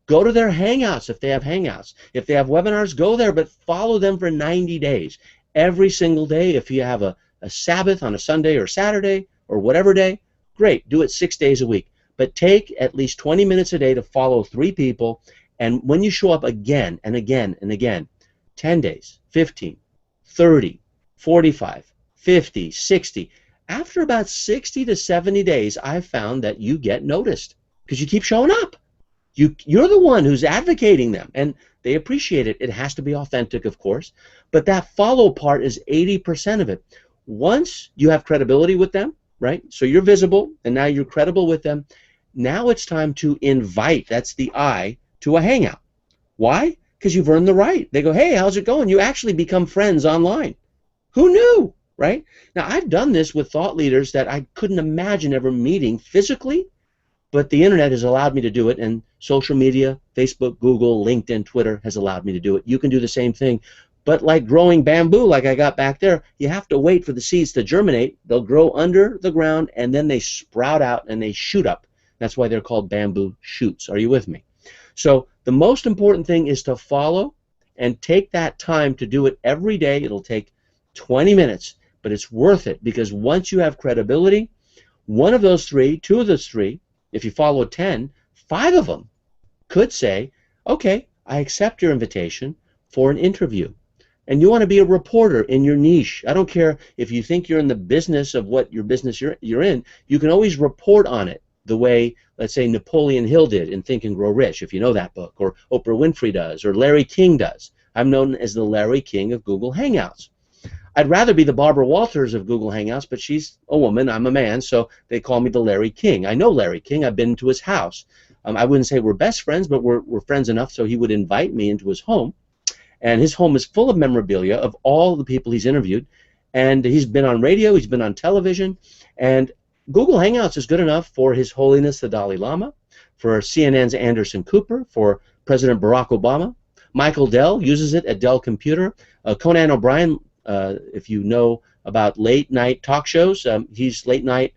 Go to their Hangouts if they have Hangouts. If they have webinars, go there, but follow them for 90 days. Every single day. If you have a Sabbath on a Sunday or Saturday or whatever day, great. Do it 6 days a week. But take at least 20 minutes a day to follow 3 people. And when you show up again and again and again, 10 days, 15, 30, 45, 50, 60, after about 60 to 70 days, I've found that you get noticed because you keep showing up. You're the one who's advocating them, and they appreciate it. It has to be authentic, of course, but that follow part is 80% of it. Once you have credibility with them, right, so you're visible, and now you're credible with them, now it's time to invite, that's the I, to a hangout. Why? Because you've earned the right. They go, hey, how's it going? You actually become friends online. Who knew, right? Now, I've done this with thought leaders that I couldn't imagine ever meeting physically, but the internet has allowed me to do it, and social media, Facebook, Google, LinkedIn, Twitter has allowed me to do it. You can do the same thing. But like growing bamboo, like I got back there, you have to wait for the seeds to germinate. They'll grow under the ground, and then they sprout out, and they shoot up. That's why they're called bamboo shoots. Are you with me? So the most important thing is to follow and take that time to do it every day. It'll take 20 minutes, but it's worth it because once you have credibility, one of those 3, 2 of those 3, if you follow 10, 5 of them could say, okay, I accept your invitation for an interview. And you want to be a reporter in your niche. I don't care if you think you're in the business of what your business you're in, you can always report on it the way, let's say, Napoleon Hill did in Think and Grow Rich, if you know that book, or Oprah Winfrey does, or Larry King does. I'm known as the Larry King of Google Hangouts. I'd rather be the Barbara Walters of Google Hangouts, but she's a woman, I'm a man, so they call me the Larry King. I know Larry King. I've been to his house. I wouldn't say we're best friends, but we're friends enough so he would invite me into his home. And his home is full of memorabilia of all the people he's interviewed. And he's been on radio, he's been on television, and Google Hangouts is good enough for His Holiness the Dalai Lama, for CNN's Anderson Cooper, for President Barack Obama. Michael Dell uses it at Dell Computer. Conan O'Brien, if you know about late night talk shows, he's late night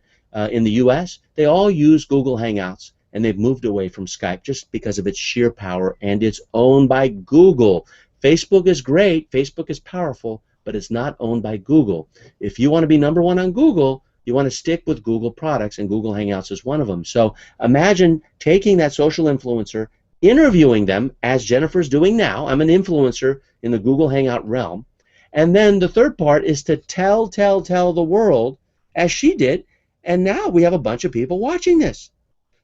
in the US. They all use Google Hangouts, and they've moved away from Skype just because of its sheer power, and it's owned by Google. Facebook is great, Facebook is powerful, but it's not owned by Google. If you want to be #1 on Google, you want to stick with Google products, and Google Hangouts is one of them. So imagine taking that social influencer, interviewing them, as Jennifer's doing now. I'm an influencer in the Google Hangout realm. And then the third part is to tell the world, as she did, and now we have a bunch of people watching this.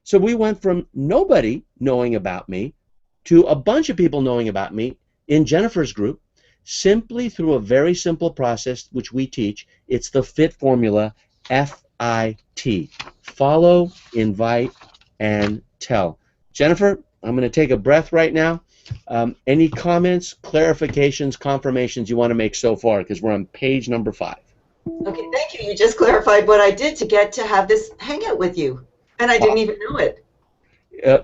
So we went from nobody knowing about me to a bunch of people knowing about me in Jennifer's group, simply through a very simple process which we teach. It's the FIT formula, F-I-T. Follow, invite, and tell. Jennifer, I'm going to take a breath right now. Any comments, clarifications, confirmations you want to make so far? Because we're on page number 5. Okay, thank you. You just clarified what I did to get to have this hangout with you, and I didn't even know it.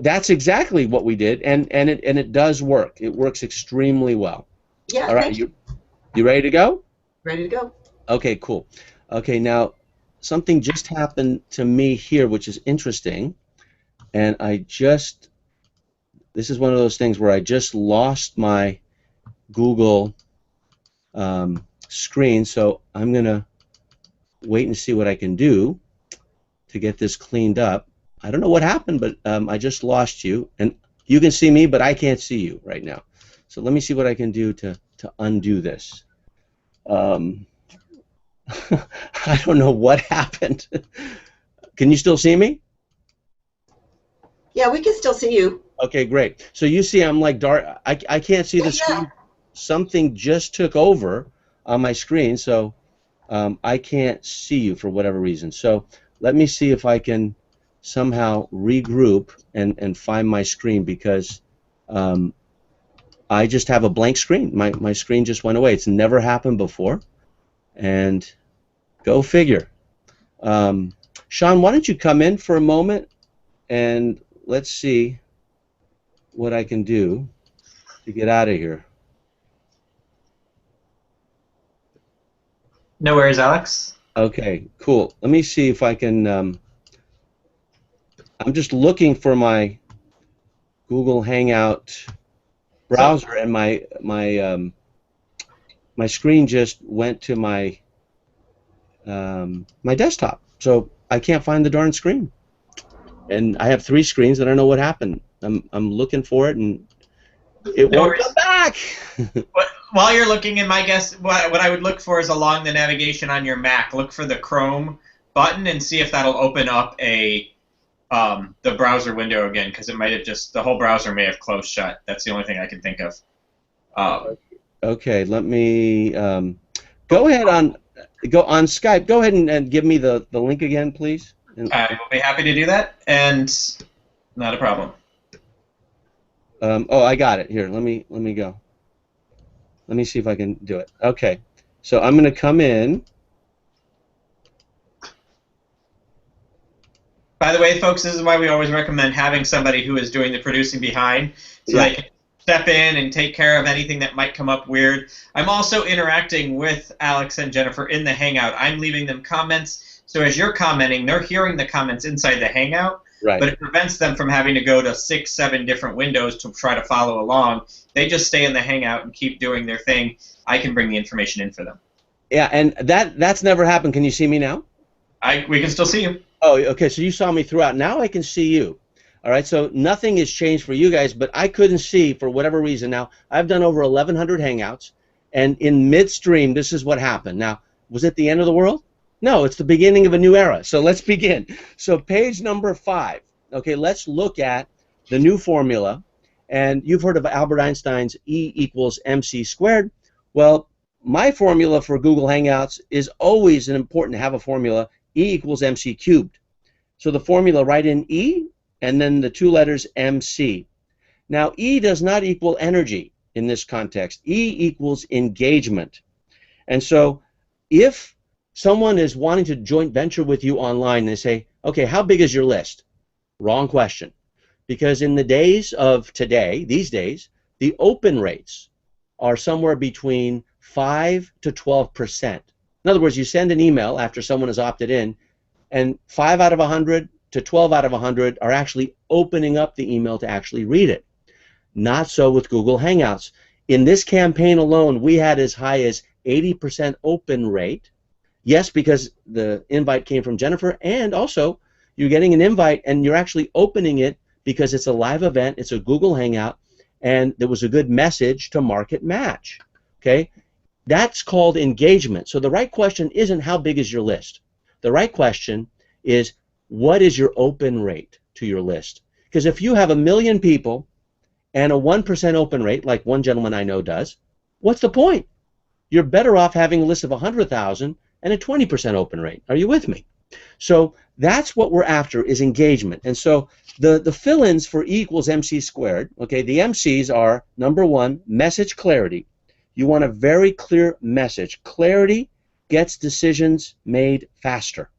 That's exactly what we did, and it does work. It works extremely well. Yeah. All right, you ready to go? Ready to go. Okay, cool. Okay, now something just happened to me here, which is interesting, and I just this is one of those things where I just lost my Google screen, so I'm going to wait and see what I can do to get this cleaned up. I don't know what happened, but I just lost you, and you can see me, but I can't see you right now. So let me see what I can do to undo this. I don't know what happened. Can you still see me? Yeah, we can still see you. Okay, great. So you see I'm like dark. I can't see the screen. Yeah. Something just took over on my screen, so I can't see you for whatever reason. So let me see if I can somehow regroup and find my screen, because I just have a blank screen. My screen just went away. It's never happened before, and go figure. Sean, why don't you come in for a moment, and let's see what I can do to get out of here. No worries, Alex. Okay, cool. Let me see if I can. I'm just looking for my Google Hangout browser, and my screen just went to my my desktop, so I can't find the darn screen. And I have 3 screens, and I don't know what happened. I'm looking for it, and it No won't worries. come back. While you're looking, in my guess, what I would look for is along the navigation on your Mac. Look for the Chrome button and see if that'll open up a the browser window again, because it might have just, the whole browser may have closed shut. That's the only thing I can think of. Okay, let me go ahead on Skype. Go ahead and give me the link again, please. I will be happy to do that, and not a problem. Oh, I got it here. Let me go. Let me see if I can do it. Okay, so I'm going to come in. By the way, folks, this is why we always recommend having somebody who is doing the producing behind, so they can step in and take care of anything that might come up weird. I'm also interacting with Alex and Jennifer in the Hangout. I'm leaving them comments, so as you're commenting, they're hearing the comments inside the Hangout, Right. but it prevents them from having to go to 6, 7 different windows to try to follow along. They just stay in the Hangout and keep doing their thing. I can bring the information in for them. Yeah, and that's never happened. Can you see me now? We can still see you. Oh, okay, so you saw me throughout. Now I can see you. All right, so nothing has changed for you guys, but I couldn't see for whatever reason. Now, I've done over 1,100 Hangouts, and in midstream, this is what happened. Now, was it the end of the world? No, it's the beginning of a new era. So let's begin. So page number 5. Okay, let's look at the new formula. And you've heard of Albert Einstein's E equals mc squared. Well, my formula for Google Hangouts is always important to have a formula, E equals mc cubed. So the formula, write in E, and then the 2 letters mc. Now, E does not equal energy in this context. E equals engagement. And so if someone is wanting to joint venture with you online, and they say, okay, how big is your list? Wrong question. Because in the days of today, these days, the open rates are somewhere between 5 to 12%. In other words, you send an email after someone has opted in, and 5 out of 100 to 12 out of 100 are actually opening up the email to actually read it. Not so with Google Hangouts. In this campaign alone, we had as high as 80% open rate. Yes, because the invite came from Jennifer, and also you're getting an invite and you're actually opening it because it's a live event, it's a Google Hangout, and there was a good message to market match. Okay? That's called engagement. So the right question isn't how big is your list. The right question is what is your open rate to your list? Because if you have 1 million people and a 1% open rate, like one gentleman I know does, what's the point? You're better off having a list of 100,000 and a 20% open rate. Are you with me? So that's what we're after, is engagement. And so the fill-ins for E equals mc squared, okay, the MCs are, number 1, message clarity. You want a very clear message. Clarity gets decisions made faster.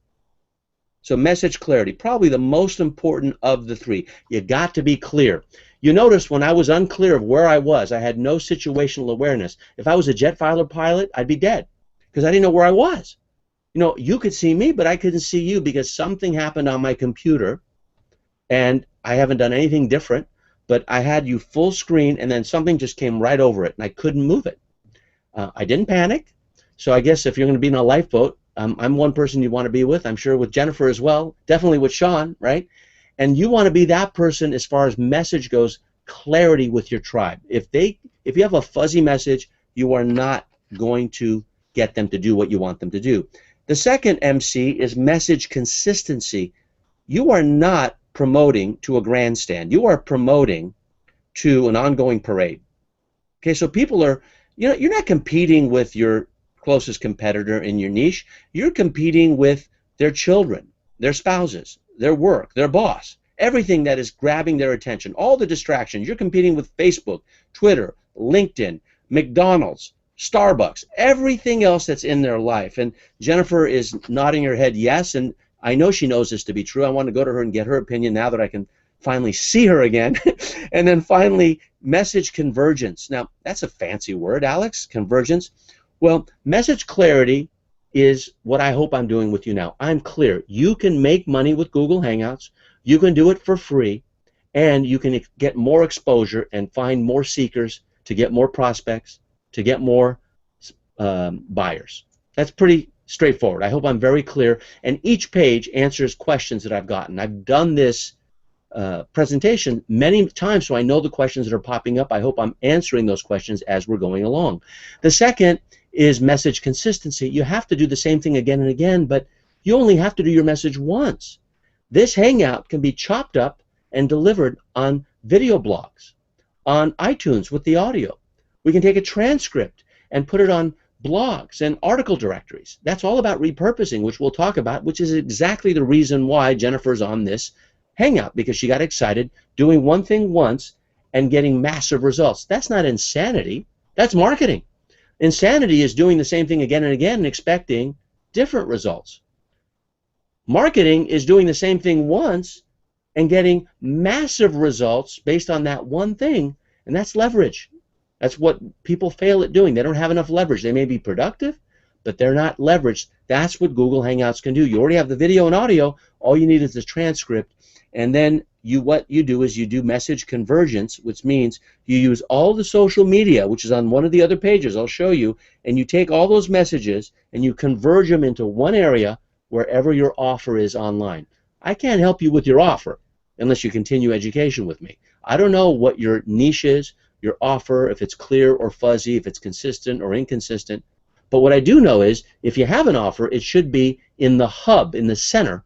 So message clarity, probably the most important of the 3. You got to be clear. You notice when I was unclear of where I was, I had no situational awareness. If I was a jet fighter pilot, I'd be dead because I didn't know where I was. You know, you could see me, but I couldn't see you because something happened on my computer, and I haven't done anything different. but I had you full screen, and then something just came right over it, and I couldn't move it. I didn't panic, so I guess if you're going to be in a lifeboat, I'm one person you want to be with. I'm sure with Jennifer as well, definitely with Sean, right? And you want to be that person as far as message goes, clarity with your tribe. If you have a fuzzy message, you are not going to get them to do what you want them to do. The second MC is message consistency. You are not promoting to a grandstand. You are promoting to an ongoing parade. Okay, so people are, you're not competing with your closest competitor in your niche. You're competing with their children, their spouses, their work, their boss, everything that is grabbing their attention, all the distractions. You're competing with Facebook, Twitter, LinkedIn, McDonald's, Starbucks, everything else that's in their life. And Jennifer is nodding her head yes, and I know she knows this to be true. I want to go to her and get her opinion now that I can finally see her again. And then finally, message convergence. Now, that's a fancy word, Alex, convergence. Well, message clarity is what I hope I'm doing with you now. I'm clear. You can make money with Google Hangouts. You can do it for free, and you can get more exposure and find more seekers to get more prospects, to get more buyers. That's pretty straightforward. I hope I'm very clear, and each page answers questions that I've gotten. I've done this presentation many times, so I know the questions that are popping up. I hope I'm answering those questions as we're going along. The second is message consistency. You have to do the same thing again and again, but you only have to do your message once. This Hangout can be chopped up and delivered on video blogs, on iTunes with the audio. We can take a transcript and put it on blogs and article directories. That's all about repurposing, which we'll talk about, which is exactly the reason why Jennifer's on this Hangout, because she got excited doing one thing once and getting massive results. That's not insanity. That's marketing. Insanity is doing the same thing again and again and expecting different results. Marketing is doing the same thing once and getting massive results based on that one thing, and that's leverage. That's what people fail at doing. They don't have enough leverage. They may be productive, but they're not leveraged. That's what Google Hangouts can do. You already have the video and audio. All you need is the transcript. And then what you do is you do message convergence, which means you use all the social media, which is on one of the other pages, I'll show you, and you take all those messages and you converge them into one area wherever your offer is online. I can't help you with your offer unless you continue education with me. I don't know what your niche is, your offer, if it's clear or fuzzy, if it's consistent or inconsistent. But what I do know is if you have an offer, it should be in the hub, in the center,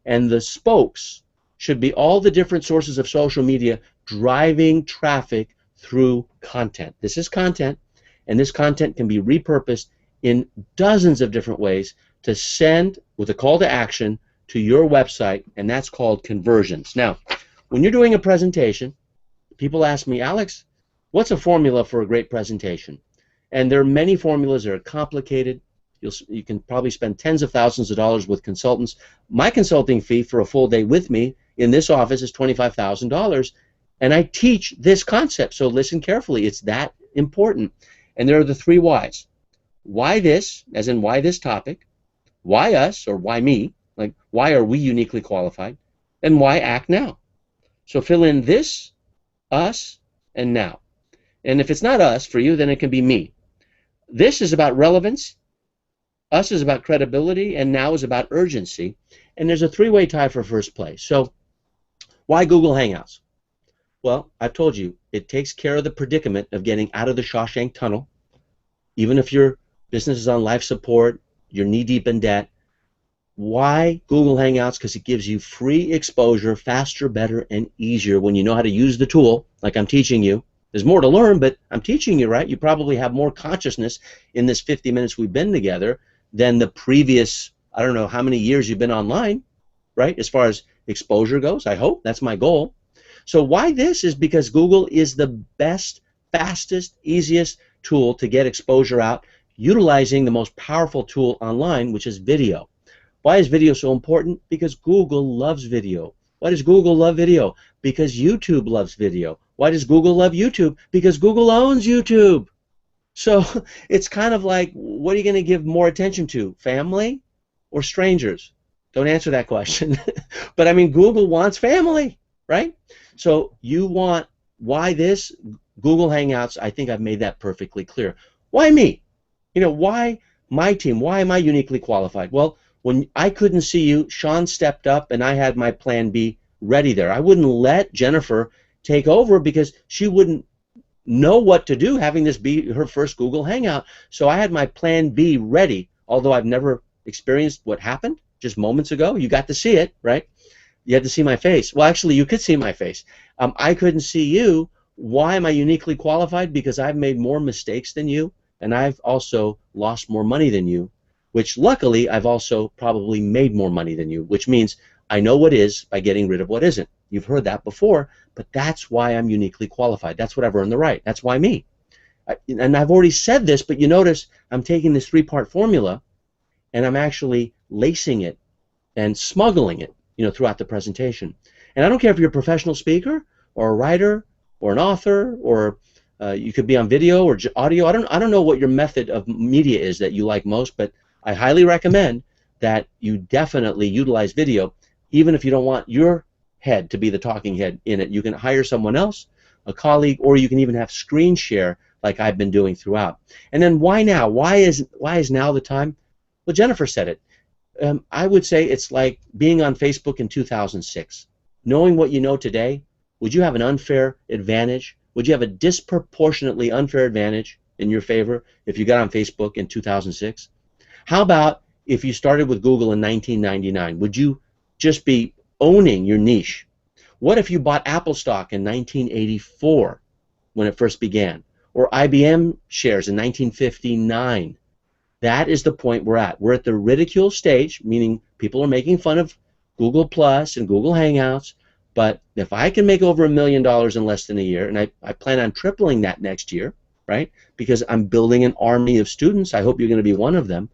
and the spokes should be all the different sources of social media driving traffic through content. This is content, and this content can be repurposed in dozens of different ways to send with a call to action to your website, and that's called conversions. Now, when you're doing a presentation, people ask me, Alex, what's a formula for a great presentation? And there are many formulas that are complicated. You can probably spend tens of thousands of dollars with consultants. My consulting fee for a full day with me in this office is $25,000, and I teach this concept, so listen carefully. It's that important. And there are the three whys. Why this, as in why this topic, why us, or why me, like why are we uniquely qualified, and why act now. So fill in this, us, and now. And if it's not us for you, then it can be me. This is about relevance, us is about credibility, and now is about urgency. And there's a three-way tie for first place. So why Google Hangouts? Well, I've told you, it takes care of the predicament of getting out of the Shawshank Tunnel. Even if your business is on life support, you're knee-deep in debt. Why Google Hangouts? Because it gives you free exposure, faster, better, and easier when you know how to use the tool, like I'm teaching you. There's more to learn, but I'm teaching you, right? You probably have more consciousness in this 50 minutes we've been together than the previous, I don't know how many years you've been online, right? As far as exposure goes, I hope. That's my goal. So why this is because Google is the best, fastest, easiest tool to get exposure out, utilizing the most powerful tool online, which is video. Why is video so important? Because Google loves video. Why does Google love video? Because YouTube loves video. Why does Google love YouTube? Because Google owns YouTube. So it's kind of like, what are you going to give more attention to, family or strangers? Don't answer that question. But I mean, Google wants family, right? So you want why this? Google Hangouts, I think I've made that perfectly clear. Why me? Why my team? Why am I uniquely qualified? Well, when I couldn't see you, Sean stepped up and I had my plan B ready there. I wouldn't let Jennifer take over because she wouldn't know what to do, having this be her first Google Hangout. So I had my plan B ready, although I've never experienced what happened just moments ago. You got to see it, right? You had to see my face. Well, actually, you could see my face. I couldn't see you. Why am I uniquely qualified? Because I've made more mistakes than you, and I've also lost more money than you, which luckily I've also probably made more money than you, which means I know what is by getting rid of what isn't. You've heard that before, but that's why I'm uniquely qualified. That's what I've earned the right. That's why me. And I've already said this, but you notice I'm taking this three-part formula and I'm actually lacing it and smuggling it, throughout the presentation. And I don't care if you're a professional speaker or a writer or an author, or you could be on video or audio. I don't know what your method of media is that you like most, but I highly recommend that you definitely utilize video, even if you don't want your head to be the talking head in it. You can hire someone else, a colleague, or you can even have screen share like I've been doing throughout. And then why now? Why is now the time? Well, Jennifer said it. I would say it's like being on Facebook in 2006. Knowing what you know today, would you have an unfair advantage? Would you have a disproportionately unfair advantage in your favor if you got on Facebook in 2006? How about if you started with Google in 1999? Would you just be owning your niche? What if you bought Apple stock in 1984 when it first began? Or IBM shares in 1959? That is the point we're at. We're at the ridicule stage, meaning people are making fun of Google Plus and Google Hangouts. But if I can make over $1 million in less than a year, and I plan on tripling that next year, right? Because I'm building an army of students. I hope you're going to be one of them.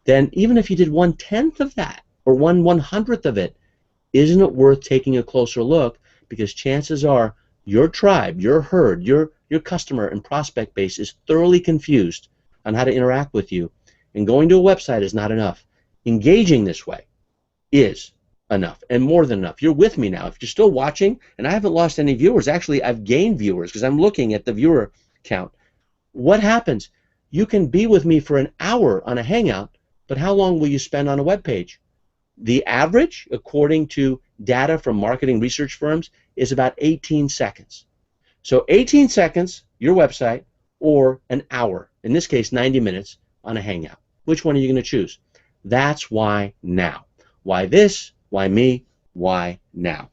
Then even if you did 1/10 of that or 1/100th of it, isn't it worth taking a closer look? Because chances are your tribe, your herd, your customer and prospect base is thoroughly confused on how to interact with you. And going to a website is not enough. Engaging this way is enough, and more than enough. You're with me now. If you're still watching, and I haven't lost any viewers, actually I've gained viewers because I'm looking at the viewer count. What happens? You can be with me for an hour on a Hangout, but how long will you spend on a web page? The average, according to data from marketing research firms, is about 18 seconds. So 18 seconds, your website, or an hour, in this case 90 minutes, on a Hangout. Which one are you going to choose? That's why now. Why this? Why me? Why now?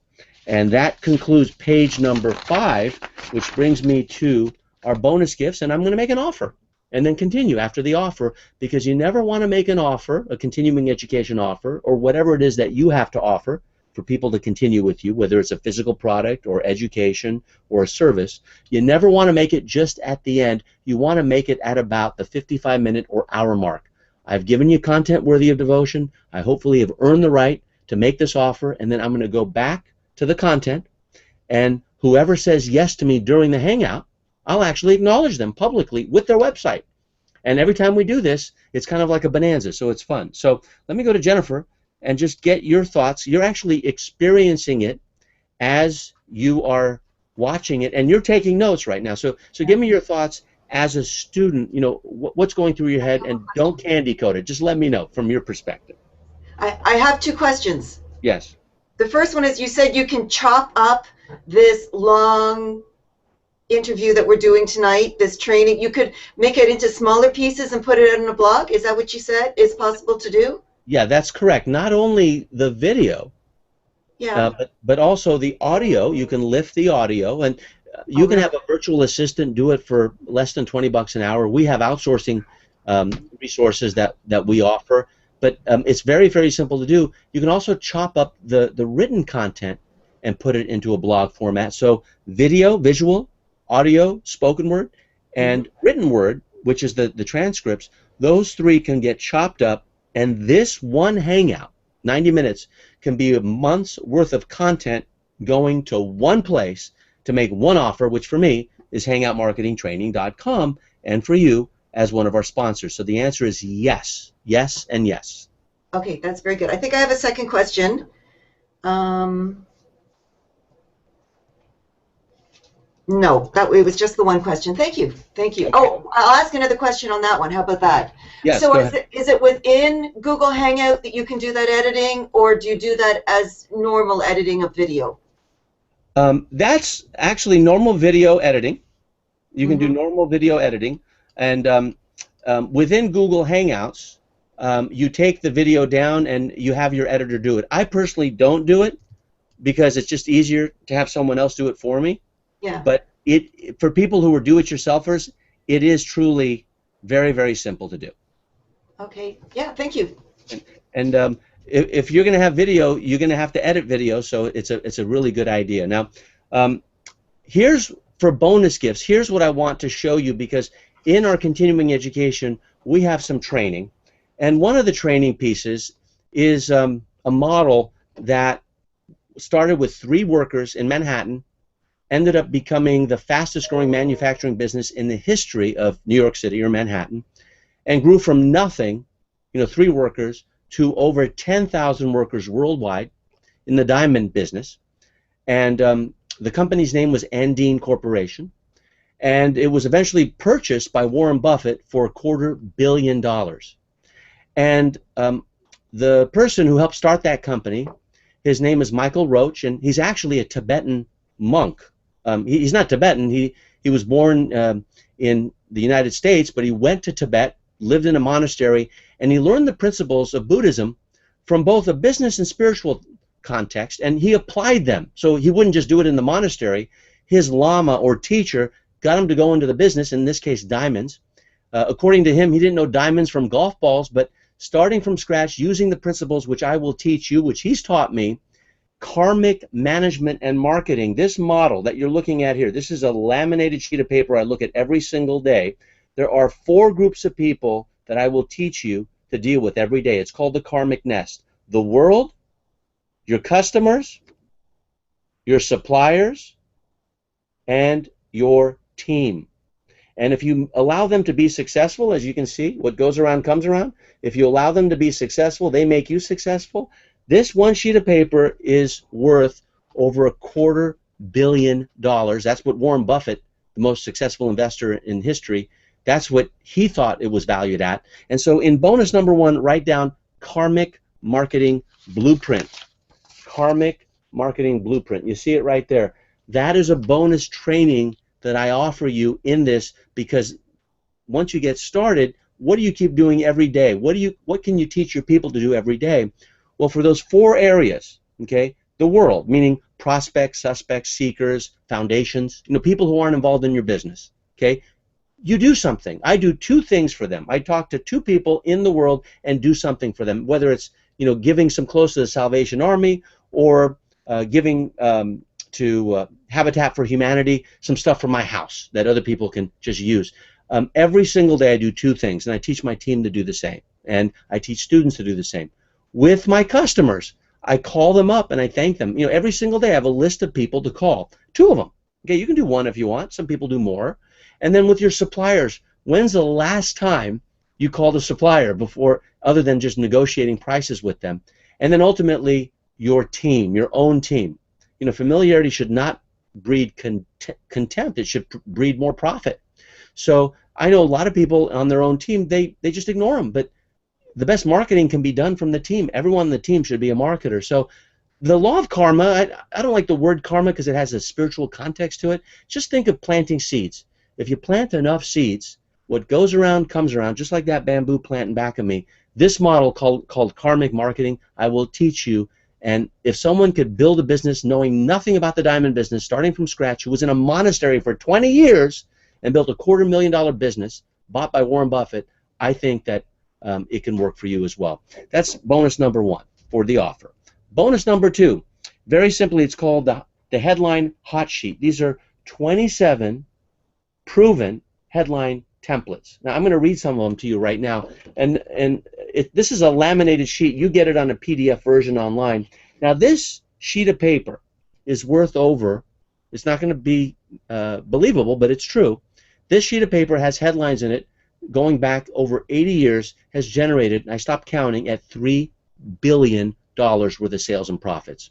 And that concludes page number 5, which brings me to our bonus gifts, and I'm going to make an offer and then continue after the offer, because you never want to make an offer, a continuing education offer, or whatever it is that you have to offer for people to continue with you, whether it's a physical product or education or a service. You never want to make it just at the end. You want to make it at about the 55-minute or hour mark. I've given you content worthy of devotion. I hopefully have earned the right to make this offer, and then I'm going to go back to the content, and whoever says yes to me during the Hangout, I'll actually acknowledge them publicly with their website. And every time we do this, it's kind of like a bonanza, so it's fun. So let me go to Jennifer and just get your thoughts. You're actually experiencing it as you are watching it, and you're taking notes right now. So give me your thoughts as a student, what's going through your head, and don't candy coat it. Just let me know from your perspective. I have 2 questions. Yes. The first one is, you said you can chop up this long interview that we're doing tonight, this training. You could make it into smaller pieces and put it in a blog. Is that what you said is possible to do? Yeah, that's correct. Not only the video, Yeah. but also the audio. You can lift the audio, and you can have a virtual assistant do it for less than $20 an hour. We have outsourcing resources that we offer, but it's very, very simple to do. You can also chop up the written content and put it into a blog format. So video, visual, audio, spoken word, and written word, which is the transcripts, those 3 can get chopped up, and this one Hangout, 90 minutes, can be a month's worth of content going to one place to make one offer, which for me is hangoutmarketingtraining.com, and for you as one of our sponsors. So the answer is yes, yes, and yes. Okay, that's very good. I think I have a second question. No, that it was just the one question. Thank you. Thank you. Okay. Oh, I'll ask another question on that one. How about that? Yes, So go is ahead. it within Google Hangout that you can do that editing, or do you do that as normal editing of video? That's actually normal video editing. You can do Hmm. normal video editing, and within Google Hangouts, you take the video down and you have your editor do it. I personally don't do it because it's just easier to have someone else do it for me. Yeah. But it for people who are do-it-yourselfers, it is truly very, very simple to do. Okay. Yeah. Thank you. And if you're going to have video, you're going to have to edit video, so it's a really good idea. Now, um, here's for bonus gifts. Here's what I want to show you because in our continuing education, we have some training, and one of the training pieces is a model that started with 3 workers in Manhattan, ended up becoming the fastest growing manufacturing business in the history of New York City or Manhattan, and grew from nothing, 3 workers, to over 10,000 workers worldwide in the diamond business. And the company's name was Andine Corporation, and it was eventually purchased by Warren Buffett for $250 million. And the person who helped start that company, his name is Michael Roach, and he's actually a Tibetan monk. He's not Tibetan. He was born in the United States, but he went to Tibet, lived in a monastery, and he learned the principles of Buddhism from both a business and spiritual context, and he applied them. So he wouldn't just do it in the monastery. His lama or teacher got him to go into the business, in this case diamonds. According to him, he didn't know diamonds from golf balls, but starting from scratch, using the principles which I will teach you, which he's taught me, karmic management and marketing. This model that you're looking at here, this is a laminated sheet of paper I look at every single day. There are 4 groups of people that I will teach you to deal with every day. It's called the karmic nest. The world, your customers, your suppliers, and your team. And if you allow them to be successful, as you can see, what goes around comes around. If you allow them to be successful, they make you successful. This one sheet of paper is worth over $250 million. That's what Warren Buffett, the most successful investor in history, that's what he thought it was valued at. And so in bonus number 1, write down Karmic Marketing Blueprint. Karmic Marketing Blueprint. You see it right there. That is a bonus training that I offer you in this, because once you get started, what do you keep doing every day? What can you teach your people to do every day? Well, for those 4 areas, okay, the world, meaning prospects, suspects, seekers, foundations, people who aren't involved in your business, okay, you do something. I do 2 things for them. I talk to 2 people in the world and do something for them, whether it's giving some clothes to the Salvation Army, or giving to Habitat for Humanity some stuff from my house that other people can just use. Every single day I do 2 things, and I teach my team to do the same, and I teach students to do the same. With my customers, I call them up and I thank them. Every single day I have a list of people to call. 2 of them. Okay, you can do 1 if you want. Some people do more. And then with your suppliers, when's the last time you called a supplier before, other than just negotiating prices with them? And then ultimately, your team, your own team. Familiarity should not breed contempt. It should breed more profit. So I know a lot of people on their own team, they just ignore them. But the best marketing can be done from the team. Everyone on the team should be a marketer. So the law of karma, I don't like the word karma because it has a spiritual context to it. Just think of planting seeds. If you plant enough seeds, what goes around comes around, just like that bamboo plant in back of me. This model called karmic marketing, I will teach you. And if someone could build a business knowing nothing about the diamond business, starting from scratch, who was in a monastery for 20 years and built a $250 million business bought by Warren Buffett, I think that it can work for you as well. That's bonus number 1 for the offer. Bonus number 2, very simply, it's called the headline hot sheet. These are 27 proven headline templates. Now I'm going to read some of them to you right now, and this is a laminated sheet. You get it on a PDF version online. Now this sheet of paper is worth over, it's not going to be believable, but it's true. This sheet of paper has headlines in it going back over 80 years, has generated, and I stopped counting, at $3 billion worth of sales and profits.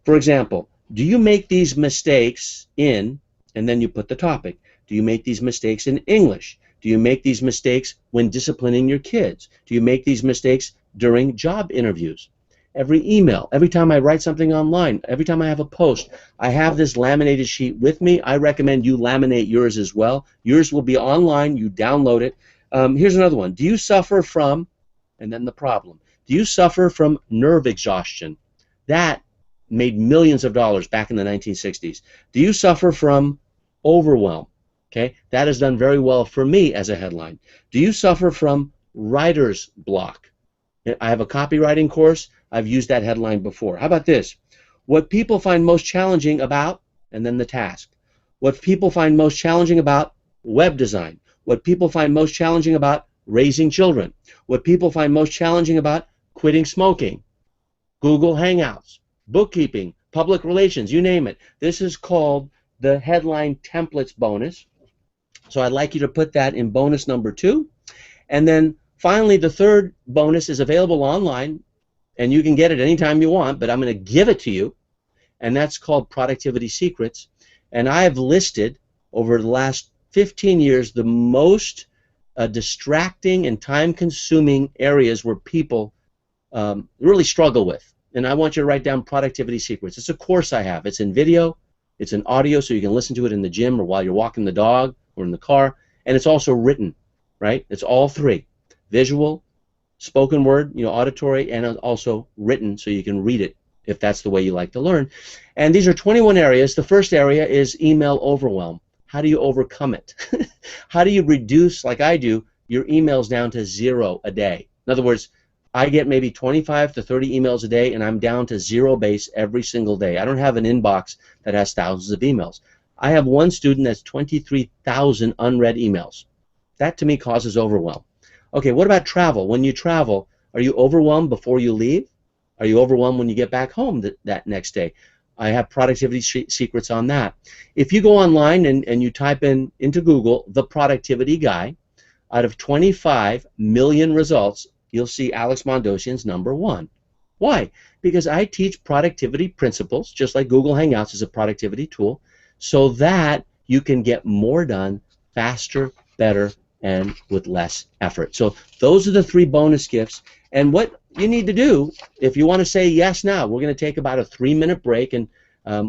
For example, do you make these mistakes in, and then you put the topic. Do you make these mistakes in English? Do you make these mistakes when disciplining your kids? Do you make these mistakes during job interviews? Every email, every time I write something online, every time I have a post, I have this laminated sheet with me. I recommend you laminate yours as well. Yours will be online. You download it. Here's another one. Do you suffer from, and then the problem, do you suffer from nerve exhaustion? That made millions of dollars back in the 1960s. Do you suffer from overwhelm? Okay, that has done very well for me as a headline. Do you suffer from writer's block? I have a copywriting course. I've used that headline before. How about this? What people find most challenging about, and then the task. What people find most challenging about web design. What people find most challenging about raising children. What people find most challenging about quitting smoking. Google Hangouts, bookkeeping, public relations, you name it. This is called the headline templates bonus. So I'd like you to put that in bonus number 2. And then finally, the third bonus is available online, and you can get it anytime you want, but I'm going to give it to you, and that's called Productivity Secrets. And I have listed over the last 15 years the most distracting and time-consuming areas where people really struggle with. And I want you to write down Productivity Secrets. It's a course I have. It's in video, it's in audio, so you can listen to it in the gym or while you're walking the dog or in the car, and it's also written, right? It's all three: visual, spoken word, auditory, and also written, so you can read it if that's the way you like to learn. And these are 21 areas. The first area is email overwhelm. How do you overcome it? How do you reduce, like I do, your emails down to 0 a day? In other words, I get maybe 25 to 30 emails a day, and I'm down to 0 base every single day. I don't have an inbox that has thousands of emails. I have one student that's 23,000 unread emails. That to me causes overwhelm. Okay, what about travel? When you travel, are you overwhelmed before you leave? Are you overwhelmed when you get back home that next day? I have productivity secrets on that. If you go online and you type into Google, the productivity guy, out of 25 million results, you'll see Alex Mondosian's number 1. Why? Because I teach productivity principles, just like Google Hangouts is a productivity tool, so that you can get more done faster, better, and with less effort. So those are the 3 bonus gifts. And what you need to do, if you want to say yes now, we're going to take about a 3-minute break, and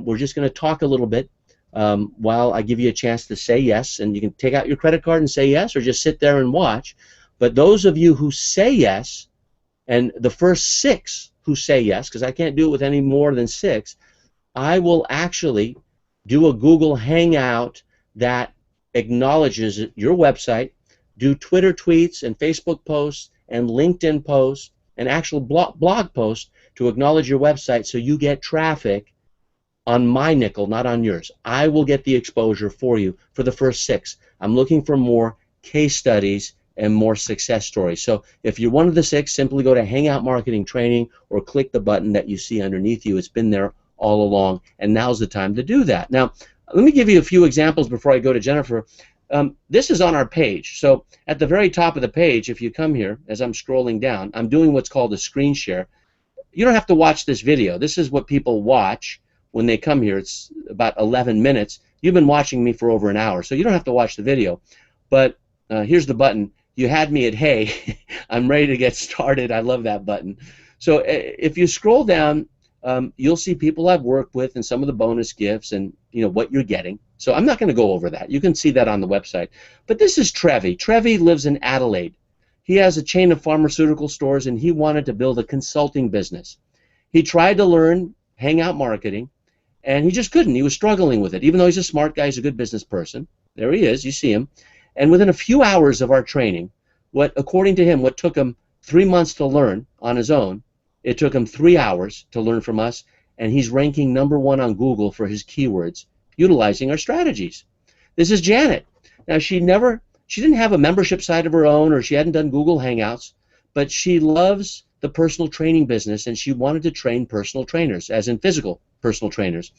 we're just going to talk a little bit while I give you a chance to say yes. And you can take out your credit card and say yes, or just sit there and watch. But those of you who say yes, and the first 6 who say yes, because I can't do it with any more than 6, I will actually do a Google Hangout that acknowledges your website, do Twitter tweets and Facebook posts and LinkedIn posts and actual blog posts to acknowledge your website, so you get traffic on my nickel, not on yours. I will get the exposure for you for the first 6. I'm looking for more case studies and more success stories. So if you're one of the 6, simply go to Hangout Marketing Training or click the button that you see underneath you. It's been there all along, and now's the time to do that. Now, let me give you a few examples before I go to Jennifer. This is on our page. So at the very top of the page, if you come here, as I'm scrolling down, I'm doing what's called a screen share. You don't have to watch this video. This is what people watch when they come here. It's about 11 minutes. You've been watching me for over an hour, so you don't have to watch the video. But here's the button. You had me at hey. I'm ready to get started. I love that button. So if you scroll down, you'll see people I've worked with and some of the bonus gifts and what you're getting. So I'm not going to go over that. You can see that on the website. But this is Trevi. Trevi lives in Adelaide. He has a chain of pharmaceutical stores, and he wanted to build a consulting business. He tried to learn Hangout marketing, and he just couldn't. He was struggling with it. Even though he's a smart guy, he's a good business person. There he is. You see him. And within a few hours of our training, according to him, what took him 3 months to learn on his own, it took him 3 hours to learn from us, and he's ranking #1 on Google for his keywords, utilizing our strategies. This is Janet. Now, she didn't have a membership site of her own, or she hadn't done Google Hangouts, but she loves the personal training business, and she wanted to train personal trainers, as in physical personal trainers,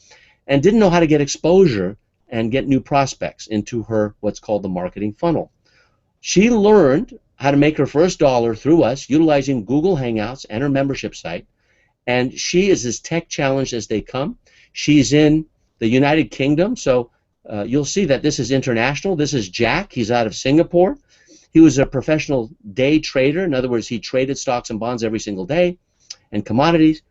and didn't know how to get exposure and get new prospects into her what's called the marketing funnel. She learned how to make her first dollar through us utilizing Google Hangouts and her membership site, and she is as tech challenged as they come. She's in the United Kingdom, so you'll see that this is international. This is Jack. He's out of Singapore. He was a professional day trader. In other words, he traded stocks and bonds every single day and commodities.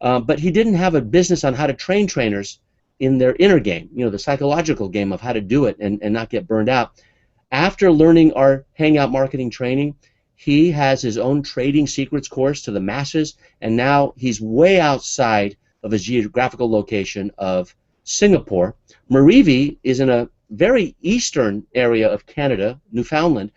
But he didn't have a business on how to train trainers in their inner game, you know, the psychological game of how to do it and not get burned out. After learning our Hangout marketing training, he has his own trading secrets course to the masses, and now he's way outside of his geographical location of Singapore. Marivi is in a very eastern area of Canada, Newfoundland.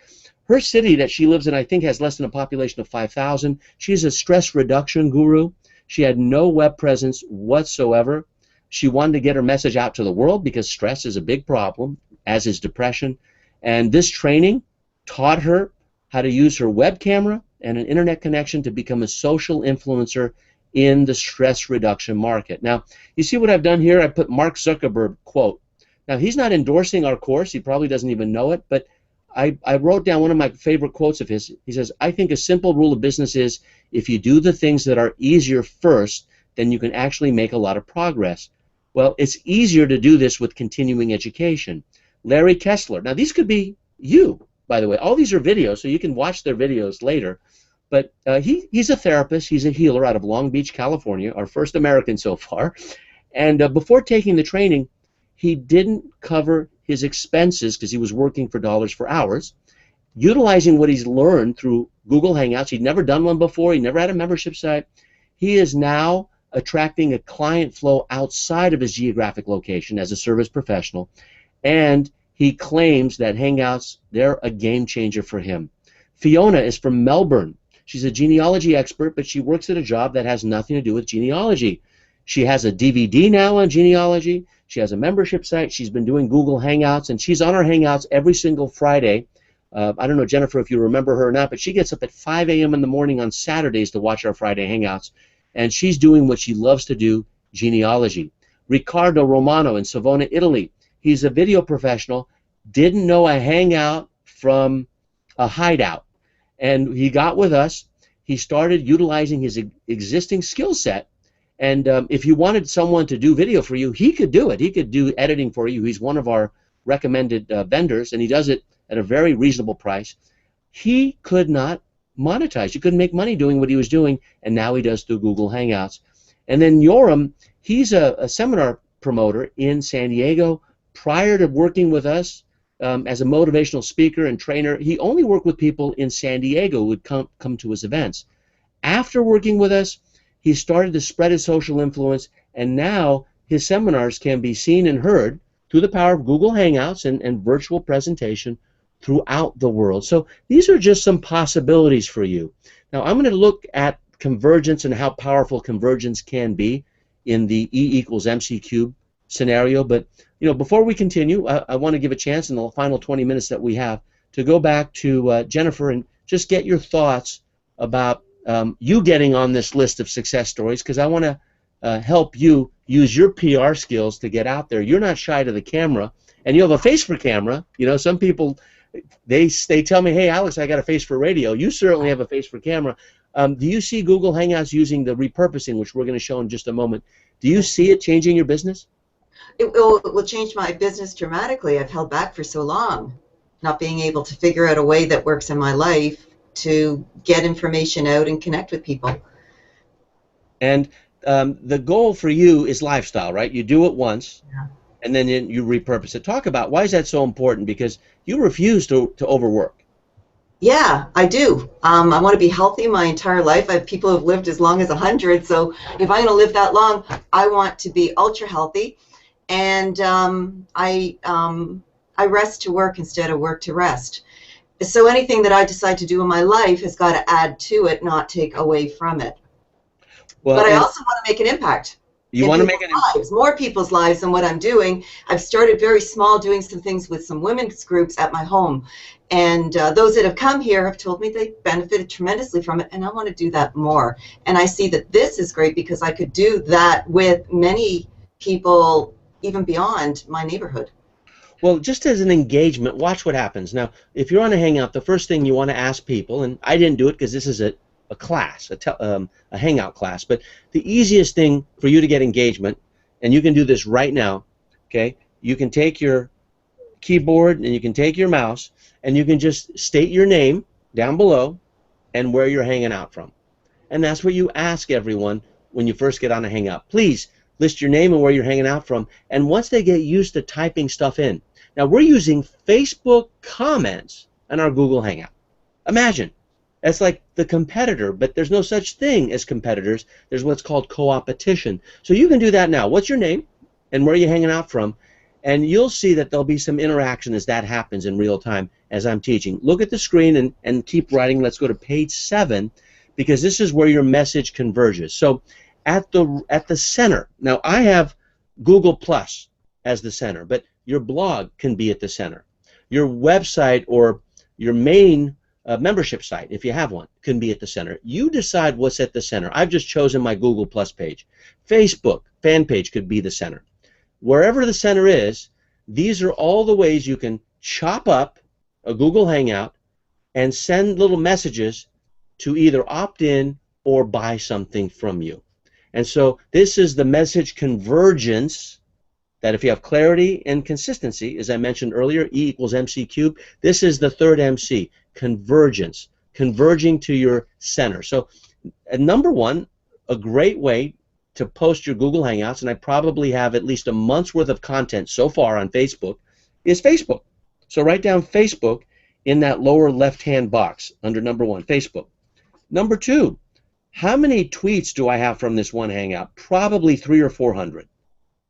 Her city that she lives in, I think, has less than a population of 5,000. She's a stress reduction guru. She had no web presence whatsoever. She wanted to get her message out to the world because stress is a big problem, as is depression. And this training taught her how to use her web camera and an internet connection to become a social influencer in the stress reduction market. Now, you see what I've done here? I put Mark Zuckerberg quote. Now, he's not endorsing our course. He probably doesn't even know it, but I wrote down one of my favorite quotes of his. He says, I think a simple rule of business is if you do the things that are easier first, then you can actually make a lot of progress. Well, it's easier to do this with continuing education. Larry Kessler. Now, these could be you, by the way. All these are videos, so you can watch their videos later. But he's a therapist. He's a healer out of Long Beach, California, our first American so far. And before taking the training, he didn't cover his expenses because he was working for dollars for hours, utilizing what he's learned through Google Hangouts. He'd never done one before. He never had a membership site. He is now attracting a client flow outside of his geographic location as a service professional, and he claims that Hangouts, they're a game changer for him. Fiona is from Melbourne. She's a genealogy expert, but she works at a job that has nothing to do with genealogy. She has a DVD now on genealogy. She has a membership site. She's been doing Google Hangouts, and she's on our Hangouts every single Friday. I don't know, Jennifer, if you remember her or not, but she gets up at 5 a.m. in the morning on Saturdays to watch our Friday Hangouts, and she's doing what she loves to do, genealogy. Riccardo Romano in Savona, Italy. He's a video professional, didn't know a Hangout from a hideout, and he got with us. He started utilizing his existing skill set. And if you wanted someone to do video for you, he could do it. He could do editing for you. He's one of our recommended vendors, and he does it at a very reasonable price. He could not monetize. You couldn't make money doing what he was doing, and now he does through Google Hangouts. And then Yoram, he's a seminar promoter in San Diego. Prior to working with us as a motivational speaker and trainer, he only worked with people in San Diego who would come to his events. After working with us, he started to spread his social influence, and now his seminars can be seen and heard through the power of Google Hangouts and virtual presentation throughout the world. So these are just some possibilities for you. Now I'm going to look at convergence and how powerful convergence can be in the E equals MC cube scenario. But you know, before we continue, I want to give a chance in the final 20 minutes that we have to go back to Jennifer and just get your thoughts about you getting on this list of success stories, because I want to help you use your PR skills to get out there. You're not shy to the camera, and you have a face for camera. You know, some people, they tell me, hey, Alex, I got a face for radio. You certainly have a face for camera. Do you see Google Hangouts using the repurposing, which we're going to show in just a moment? Do you see it changing your business? It will change my business dramatically. I've held back for so long, not being able to figure out a way that works in my life to get information out and connect with people. And the goal for you is lifestyle, right? You do it once, Yeah. and then you repurpose it. Talk about why is that so important, because you refuse to overwork. Yeah, I do. I want to be healthy my entire life. I have people who have lived as long as 100, so if I'm going to live that long, I want to be ultra healthy. And I rest to work instead of work to rest. So anything that I decide to do in my life has got to add to it, not take away from it. Well, but I also want to make an impact. You want to make an impact. More people's lives than what I'm doing. I've started very small, doing some things with some women's groups at my home. And those that have come here have told me they benefited tremendously from it, and I want to do that more. And I see that this is great because I could do that with many people even beyond my neighborhood. Well, just as an engagement, watch what happens. Now, if you're on a Hangout, the first thing you want to ask people, and I didn't do it because this is a class, a Hangout class, but the easiest thing for you to get engagement, and you can do this right now, okay, you can take your keyboard and you can take your mouse and you can just state your name down below and where you're hanging out from. And that's what you ask everyone when you first get on a Hangout. Please list your name and where you're hanging out from. And once they get used to typing stuff in. Now we're using Facebook comments on our Google Hangout. Imagine. That's like the competitor, but there's no such thing as competitors. There's what's called co-opetition. So you can do that now. What's your name and where are you hanging out from? And you'll see that there'll be some interaction as that happens in real time as I'm teaching. Look at the screen and keep writing. Let's go to page 7 because this is where your message converges. So at the center, now I have Google Plus as the center, but your blog can be at the center. Your website or your main membership site, if you have one, can be at the center. You decide what's at the center. I've just chosen my Google Plus page. Facebook fan page could be the center. Wherever the center is, these are all the ways you can chop up a Google Hangout and send little messages to either opt in or buy something from you. And so this is the message convergence that if you have clarity and consistency, as I mentioned earlier, E equals MC cubed, this is the third MC, convergence, converging to your center. So number one, a great way to post your Google Hangouts, and I probably have at least a month's worth of content so far on Facebook, is Facebook. So write down Facebook in that lower left-hand box under number 1, Facebook. Number 2, how many tweets do I have from this one Hangout? Probably 300 or 400,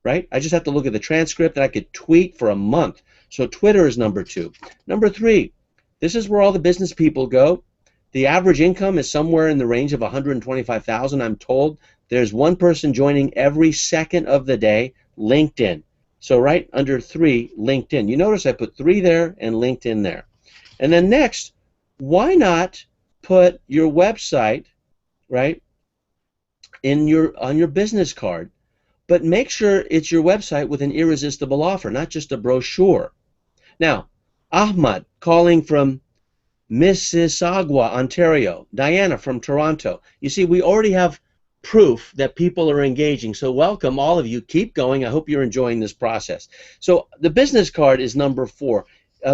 right? I just have to look at the transcript and I could tweet for a month. So Twitter is number 2. Number 3, this is where all the business people go. The average income is somewhere in the range of 125,000, I'm told. There's one person joining every second of the day, LinkedIn. So right under 3, LinkedIn. You notice I put 3 there and LinkedIn there. And then next, why not put your website, right, on your business card, but make sure it's your website with an irresistible offer, not just a brochure. Now, Ahmad calling from Mississauga, Ontario. Diana from Toronto. You see, we already have proof that people are engaging. So welcome, all of you. Keep going. I hope you're enjoying this process. So the business card is number 4.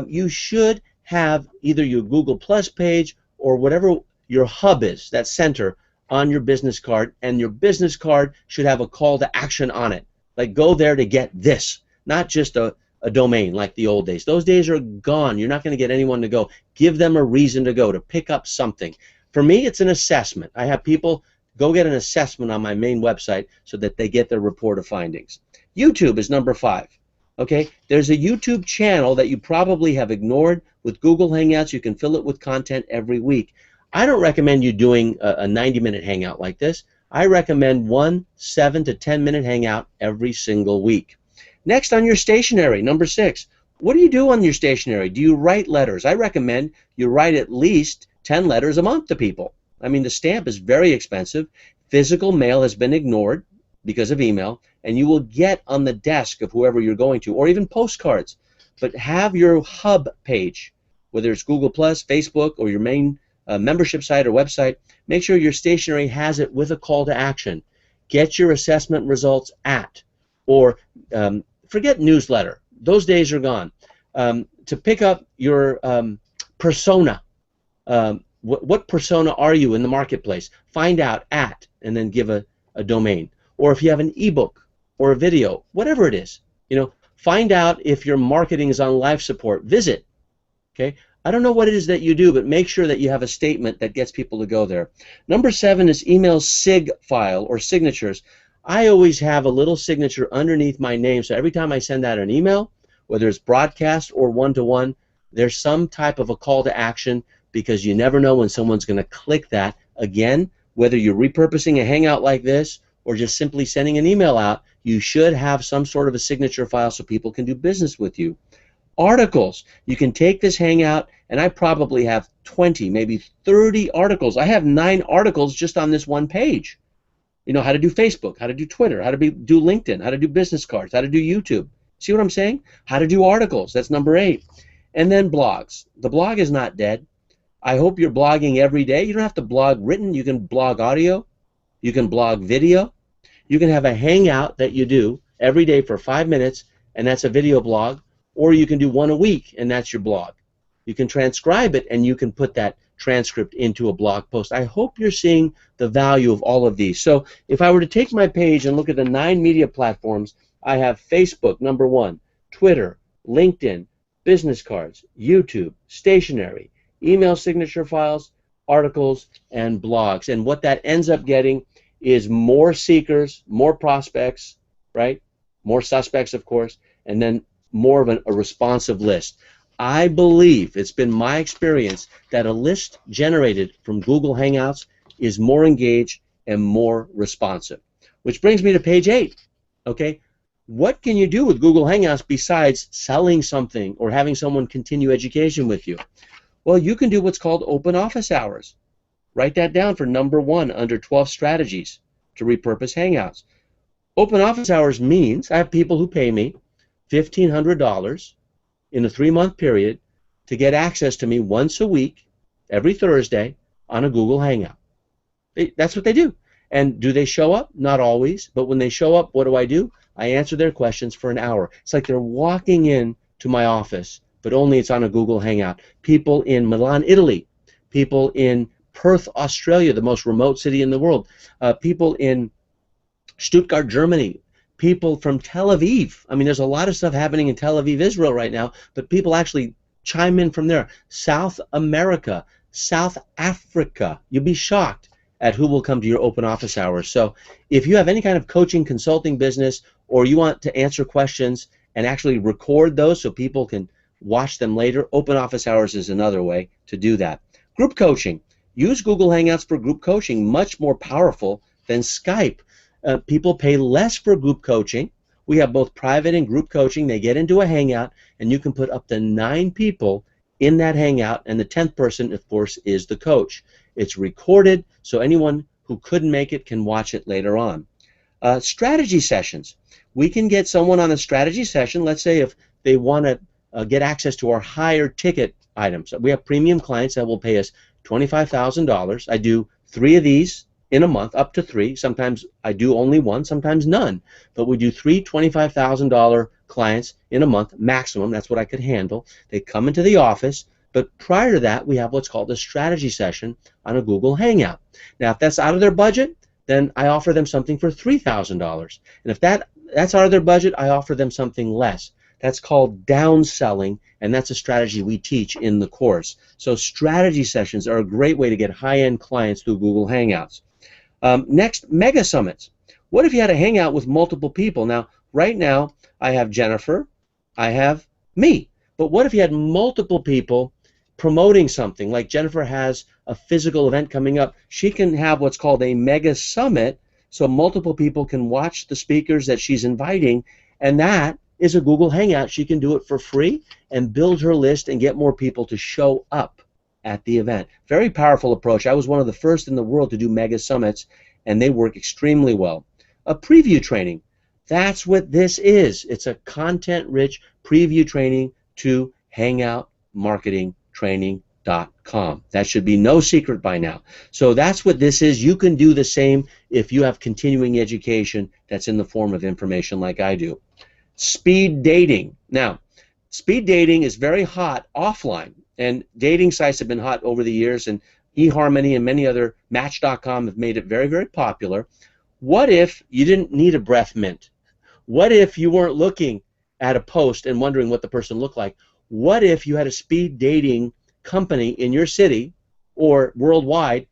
You should have either your Google Plus page or whatever your hub is, that center, on your business card, and your business card should have a call to action on it. Like, go there to get this, not just a domain like the old days. Those days are gone. You're not going to get anyone to go. Give them a reason to go, to pick up something. For me, it's an assessment. I have people go get an assessment on my main website so that they get their report of findings. YouTube is number 5. Okay, there's a YouTube channel that you probably have ignored. With Google Hangouts, you can fill it with content every week. I don't recommend you doing a 90-minute hangout like this. I recommend one 7 to 10-minute hangout every single week. Next, on your stationery, number 6. What do you do on your stationery? Do you write letters? I recommend you write at least 10 letters a month to people. I mean, the stamp is very expensive. Physical mail has been ignored because of email, and you will get on the desk of whoever you're going to, or even postcards. But have your hub page, whether it's Google+, Facebook, or your main membership site or website, make sure your stationery has it with a call to action. Get your assessment results at, or forget newsletter. Those days are gone. To pick up your persona. What persona are you in the marketplace? Find out at, and then give a domain. Or if you have an ebook or a video, whatever it is, find out if your marketing is on life support. Visit. Okay. I don't know what it is that you do, but make sure that you have a statement that gets people to go there. Number 7 is email sig file or signatures. I always have a little signature underneath my name, so every time I send out an email, whether it's broadcast or one-to-one, there's some type of a call to action, because you never know when someone's going to click that. Again, whether you're repurposing a Hangout like this or just simply sending an email out, you should have some sort of a signature file so people can do business with you. Articles. You can take this Hangout, and I probably have 20, maybe 30 articles. I have 9 articles just on this one page. How to do Facebook, how to do Twitter, how to do LinkedIn, how to do business cards, how to do YouTube. See what I'm saying? How to do articles. That's number 8. And then blogs. The blog is not dead. I hope you're blogging every day. You don't have to blog written. You can blog audio. You can blog video. You can have a Hangout that you do every day for 5 minutes, and that's a video blog, or you can do one a week, and that's your blog. You can transcribe it, and you can put that transcript into a blog post. I hope you're seeing the value of all of these. So if I were to take my page and look at the 9 media platforms, I have Facebook, number 1, Twitter, LinkedIn, business cards, YouTube, stationery, email signature files, articles, and blogs. And what that ends up getting is more seekers, more prospects, right? More suspects, of course, and then more of a responsive list. I believe, it's been my experience, that a list generated from Google Hangouts is more engaged and more responsive. Which brings me to page 8. Okay, what can you do with Google Hangouts besides selling something or having someone continue education with you? Well, you can do what's called open office hours. Write that down for number 1 under 12 strategies to repurpose Hangouts. Open office hours means I have people who pay me $1,500 in a 3-month period to get access to me once a week, every Thursday, on a Google Hangout. That's what they do. And do they show up? Not always. But when they show up, what do? I answer their questions for an hour. It's like they're walking in to my office, but only it's on a Google Hangout. People in Milan, Italy. People in Perth, Australia, the most remote city in the world. People in Stuttgart, Germany. People from Tel Aviv. I mean, there's a lot of stuff happening in Tel Aviv, Israel right now, but people actually chime in from there. South America, South Africa. You'll be shocked at who will come to your open office hours. So if you have any kind of coaching, consulting business, or you want to answer questions and actually record those so people can watch them later, open office hours is another way to do that. Group coaching. Use Google Hangouts for group coaching, much more powerful than Skype. People pay less for group coaching. We have both private and group coaching. They get into a Hangout, and you can put up to 9 people in that Hangout, and the 10th person, of course, is the coach. It's recorded, so anyone who couldn't make it can watch it later on. Strategy sessions. We can get someone on a strategy session, let's say if they want to get access to our higher ticket items. We have premium clients that will pay us $25,000. I do 3 of these in a month, up to 3. Sometimes I do only 1, sometimes none. But we do 3 $25,000 clients in a month, maximum. That's what I could handle. They come into the office, but prior to that, we have what's called a strategy session on a Google Hangout. Now, if that's out of their budget, then I offer them something for $3,000. And if that's out of their budget, I offer them something less. That's called downselling, and that's a strategy we teach in the course. So strategy sessions are a great way to get high-end clients through Google Hangouts. Next, mega summits. What if you had a hangout with multiple people? Now, right now, I have Jennifer, I have me. But what if you had multiple people promoting something? Like Jennifer has a physical event coming up. She can have what's called a mega summit, so multiple people can watch the speakers that she's inviting, and that is a Google Hangout. She can do it for free and build her list and get more people to show up at the event. Very powerful approach. I was one of the first in the world to do mega summits, and they work extremely well. A preview training. That's what this is. It's a content-rich preview training to hangoutmarketingtraining.com. That should be no secret by now. So that's what this is. You can do the same if you have continuing education that's in the form of information like I do. Speed dating. Now, speed dating is very hot offline. And dating sites have been hot over the years, and eHarmony and many other, Match.com have made it very, very popular. What if you didn't need a breath mint? What if you weren't looking at a post and wondering what the person looked like? What if you had a speed dating company in your city or worldwide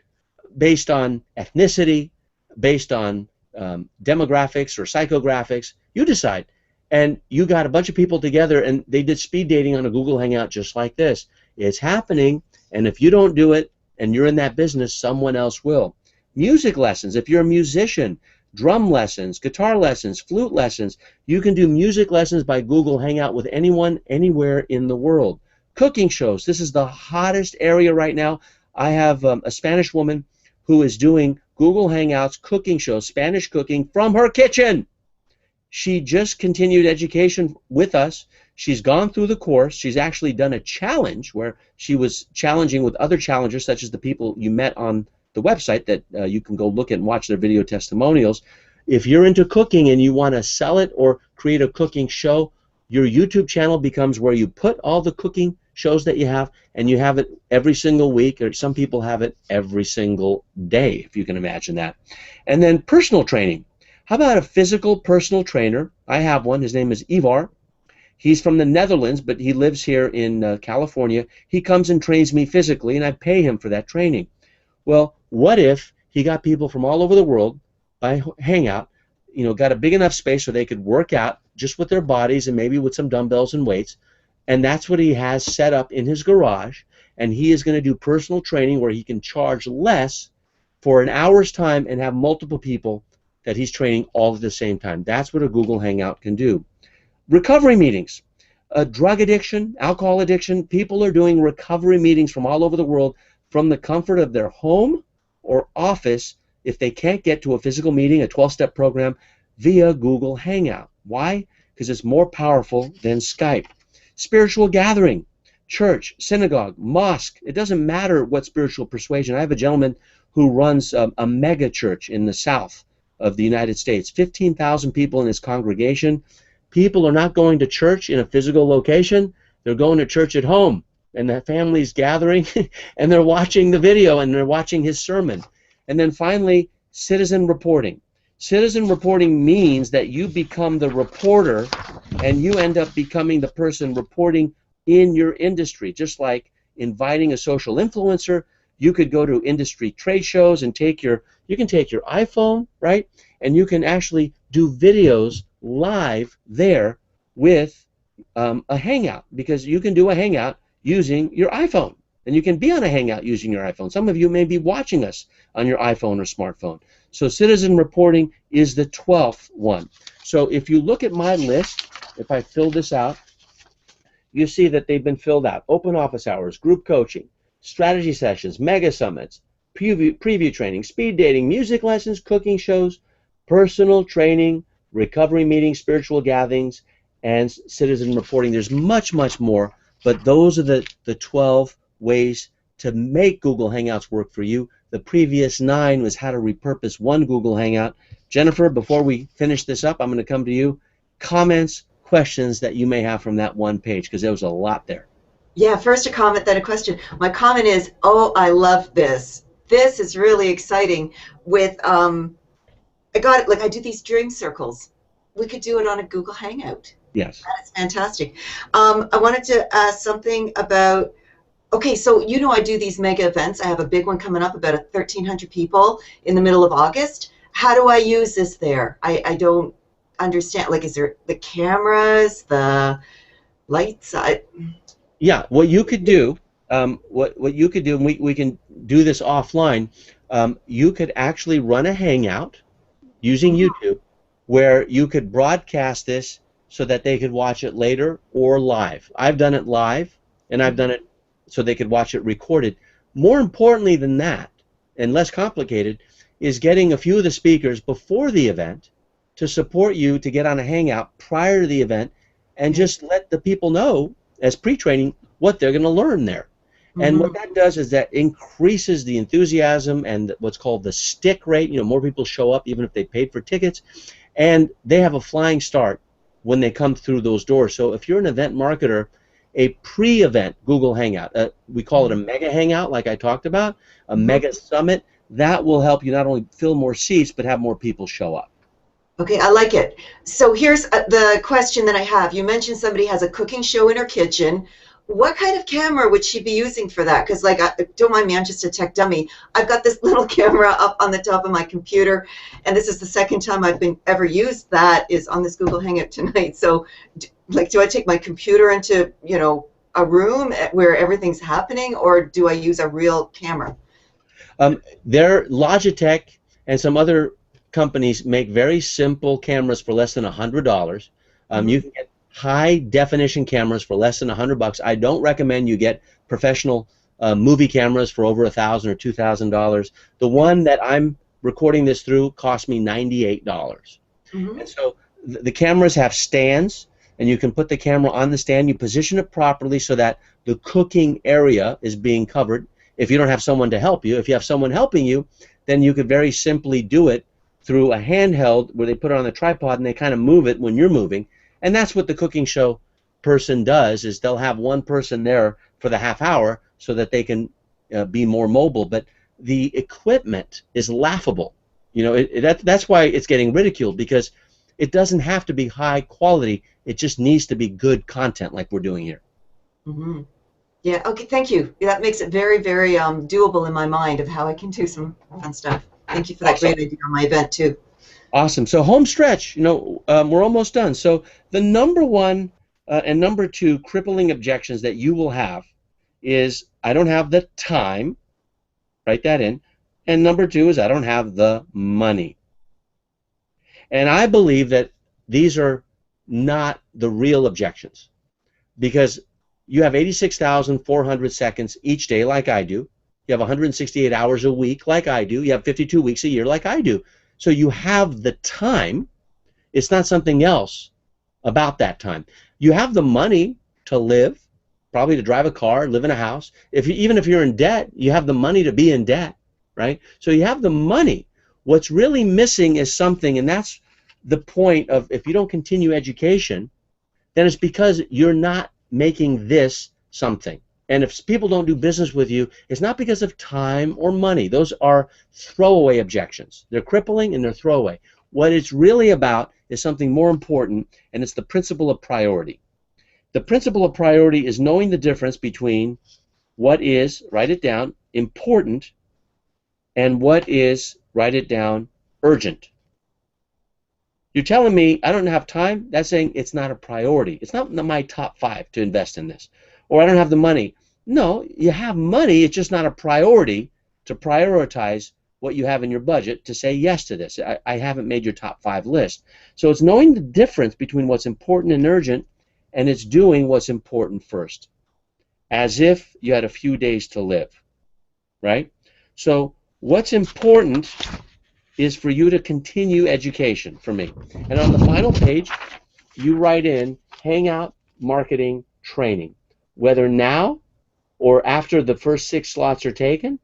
based on ethnicity, based on demographics or psychographics? You decide. And you got a bunch of people together, and they did speed dating on a Google Hangout just like this. It's happening, and if you don't do it and you're in that business, someone else will. Music lessons. If you're a musician, drum lessons, guitar lessons, flute lessons, you can do music lessons by Google Hangout with anyone, anywhere in the world. Cooking shows. This is the hottest area right now. I have a Spanish woman who is doing Google Hangouts cooking shows, Spanish cooking from her kitchen. She just continued education with us. She's gone through the course. She's actually done a challenge where she was challenging with other challengers, such as the people you met on the website that you can go look at and watch their video testimonials. If you're into cooking and you want to sell it or create a cooking show, Your YouTube channel becomes where you put all the cooking shows that you have, and you have it every single week, or some people have it every single day, if you can imagine that. And then personal training. How about a physical personal trainer? I have one. His name is Ivar. He's from the Netherlands, but he lives here in California. He comes and trains me physically, and I pay him for that training. Well, what if he got people from all over the world by Hangout, got a big enough space so they could work out just with their bodies and maybe with some dumbbells and weights, and that's what he has set up in his garage, and he is going to do personal training where he can charge less for an hour's time and have multiple people that he's training all at the same time. That's what a Google Hangout can do. Recovery meetings. Drug addiction, alcohol addiction, people are doing recovery meetings from all over the world from the comfort of their home or office if they can't get to a physical meeting, a 12-step program, via Google Hangout. Why? Because it's more powerful than Skype. Spiritual gathering, church, synagogue, mosque. It doesn't matter what spiritual persuasion. I have a gentleman who runs a mega church in the south of the United States. 15,000 people in his congregation. People are not going to church in a physical location. They're going to church at home. And the family's gathering, and they're watching the video, and they're watching his sermon. And then finally, citizen reporting. Citizen reporting means that you become the reporter, and you end up becoming the person reporting in your industry. Just like inviting a social influencer, you could go to industry trade shows and you can take your iPhone, right? And you can actually do videos live there with a Hangout, because you can do a Hangout using your iPhone, and you can be on a Hangout using your iPhone. Some of you may be watching us on your iPhone or smartphone. So citizen reporting is the 12th one. So if you look at my list, if I fill this out, you see that they've been filled out. Open office hours, group coaching, strategy sessions, mega summits, preview training, speed dating, music lessons, cooking shows, personal training, recovery meetings, spiritual gatherings, and citizen reporting. There's much, much more, but those are the 12 ways to make Google Hangouts work for you. The previous 9 was how to repurpose one Google Hangout. Jennifer, before we finish this up, I'm going to come to you. Comments, questions that you may have from that one page, because there was a lot there. Yeah, first a comment, then a question. My comment is, oh, I love this. This is really exciting. With I got it. Like, I do these dream circles. We could do it on a Google Hangout. Yes. That's fantastic. I wanted to ask something about, okay, so I do these mega events. I have a big one coming up, about 1,300 people in the middle of August. How do I use this there? I don't understand. Like, is there the cameras, the lights? Yeah, what you could do, what you could do, and we can do this offline, you could actually run a Hangout using YouTube where you could broadcast this so that they could watch it later or live. I've done it live, and I've done it so they could watch it recorded. More importantly than that, and less complicated, is getting a few of the speakers before the event to support you to get on a Hangout prior to the event, and just let the people know as pre-training what they're going to learn there. And what that does is that increases the enthusiasm and what's called the stick rate. More people show up even if they paid for tickets, and they have a flying start when they come through those doors. So if you're an event marketer, a pre-event Google Hangout, we call it a mega Hangout like I talked about, a mega summit, that will help you not only fill more seats but have more people show up. Okay, I like it. So here's the question that I have. You mentioned somebody has a cooking show in her kitchen. What kind of camera would she be using for that? Because, like, don't mind me, I'm just a tech dummy. I've got this little camera up on the top of my computer, and this is the second time I've ever used that is on this Google Hangout tonight. So, do I take my computer into, a room where everything's happening, or do I use a real camera? Logitech and some other companies make very simple cameras for less than $100. You can get high definition cameras for less than $100. I don't recommend you get professional movie cameras for over $1,000 or $2,000. The one that I'm recording this through cost me $98. And so the cameras have stands, and you can put the camera on the stand. You position it properly so that the cooking area is being covered. If you don't have someone to help you, if you have someone helping you, then you could very simply do it through a handheld where they put it on the tripod and they kind of move it when you're moving. And that's what the cooking show person does, is they'll have one person there for the half hour so that they can be more mobile. But the equipment is laughable. You know, that's why it's getting ridiculed, because it doesn't have to be high quality. It just needs to be good content like we're doing here. Mm-hmm. Yeah, okay, thank you. That makes it very, very doable in my mind of how I can do some fun stuff. Thank you for that great idea on my event, too. Awesome. So home stretch, you know, we're almost done. So the number one and number two crippling objections that you will have is, I don't have the time. Write that in. And number two is, I don't have the money. And I believe that these are not the real objections, because you have 86,400 seconds each day like I do. You have 168 hours a week like I do. You have 52 weeks a year like I do. So you have the time. It's not something else about that time. You have the money to live, probably to drive a car, live in a house. Even if you're in debt, you have the money to be in debt, right? So you have the money. What's really missing is something, and that's the point of, if you don't continue education, then it's because you're not making this something. And if people don't do business with you, it's not because of time or money. Those are throwaway objections. They're crippling and they're throwaway. What it's really about is something more important, and it's the principle of priority. The principle of priority is knowing the difference between what is, write it down, important, and what is, write it down, urgent. You're telling me I don't have time? That's saying it's not a priority. It's not my top 5 to invest in this. Or I don't have the money. No, you have money. It's just not a priority to prioritize what you have in your budget to say yes to this. I haven't made your top 5 list. So it's knowing the difference between what's important and urgent, and it's doing what's important first, as if you had a few days to live, right? So what's important is for you to continue education for me. And on the final page, you write in Hangout Marketing Training. Whether now or after the first 6 slots are taken,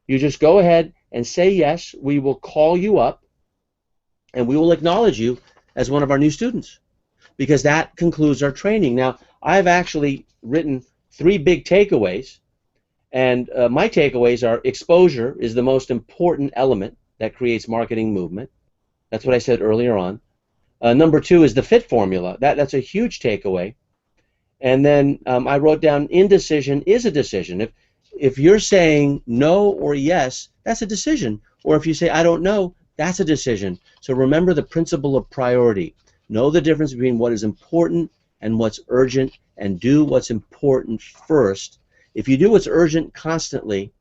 you just go ahead and say yes. We will call you up and we will acknowledge you as one of our new students, because that concludes our training. Now, I've actually written 3 big takeaways, and my takeaways are: exposure is the most important element that creates marketing movement. That's what I said earlier on. Number 2 is the FIT formula. That's a huge takeaway. And then I wrote down, indecision is a decision. If you're saying no or yes, that's a decision. Or if you say I don't know, that's a decision. So remember the principle of priority. Know the difference between what is important and what's urgent, and do what's important first. If you do what's urgent constantly,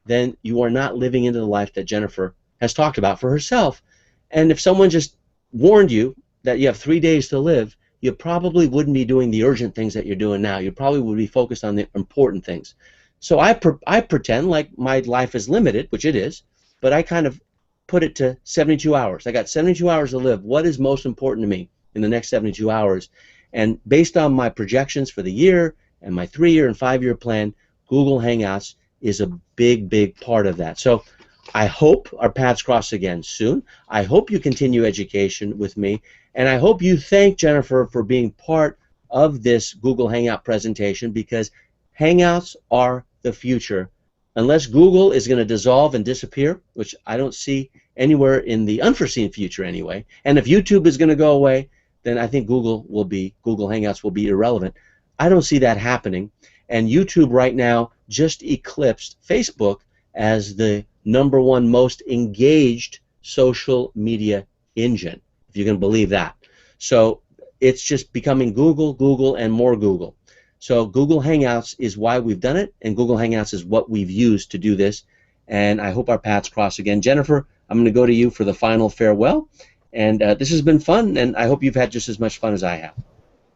then you are not living into the life that Jennifer has talked about for herself. And if someone just warned you that you have 3 days to live, you probably wouldn't be doing the urgent things that you're doing now. You probably would be focused on the important things. So I pretend like my life is limited, which it is, but I kind of put it to 72 hours. I got 72 hours to live. What is most important to me in the next 72 hours? And based on my projections for the year and my 3-year and 5-year plan, Google Hangouts is a big, big part of that. So I hope our paths cross again soon. I hope you continue education with me, and I hope you thank Jennifer for being part of this Google Hangout presentation, because Hangouts are the future. Unless Google is going to dissolve and disappear, which I don't see anywhere in the unforeseen future anyway, and if YouTube is going to go away, then I think Google Hangouts will be irrelevant. I don't see that happening, and YouTube right now just eclipsed Facebook as the #1 most engaged social media engine, if you can believe that. So it's just becoming Google, Google, and more Google. So Google Hangouts is why we've done it, and Google Hangouts is what we've used to do this, and I hope our paths cross again. Jennifer, I'm going to go to you for the final farewell, and this has been fun, and I hope you've had just as much fun as I have.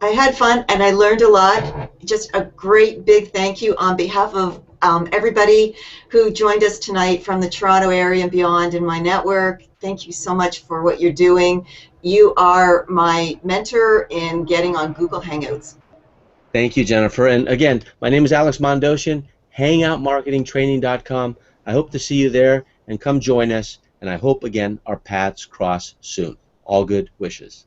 I had fun and I learned a lot. Just a great big thank you on behalf of everybody who joined us tonight from the Toronto area and beyond in my network. Thank you so much for what you're doing. You are my mentor in getting on Google Hangouts. Thank you, Jennifer. And again, my name is Alex Mondosian, hangoutmarketingtraining.com. I hope to see you there, and come join us, and I hope again our paths cross soon. All good wishes.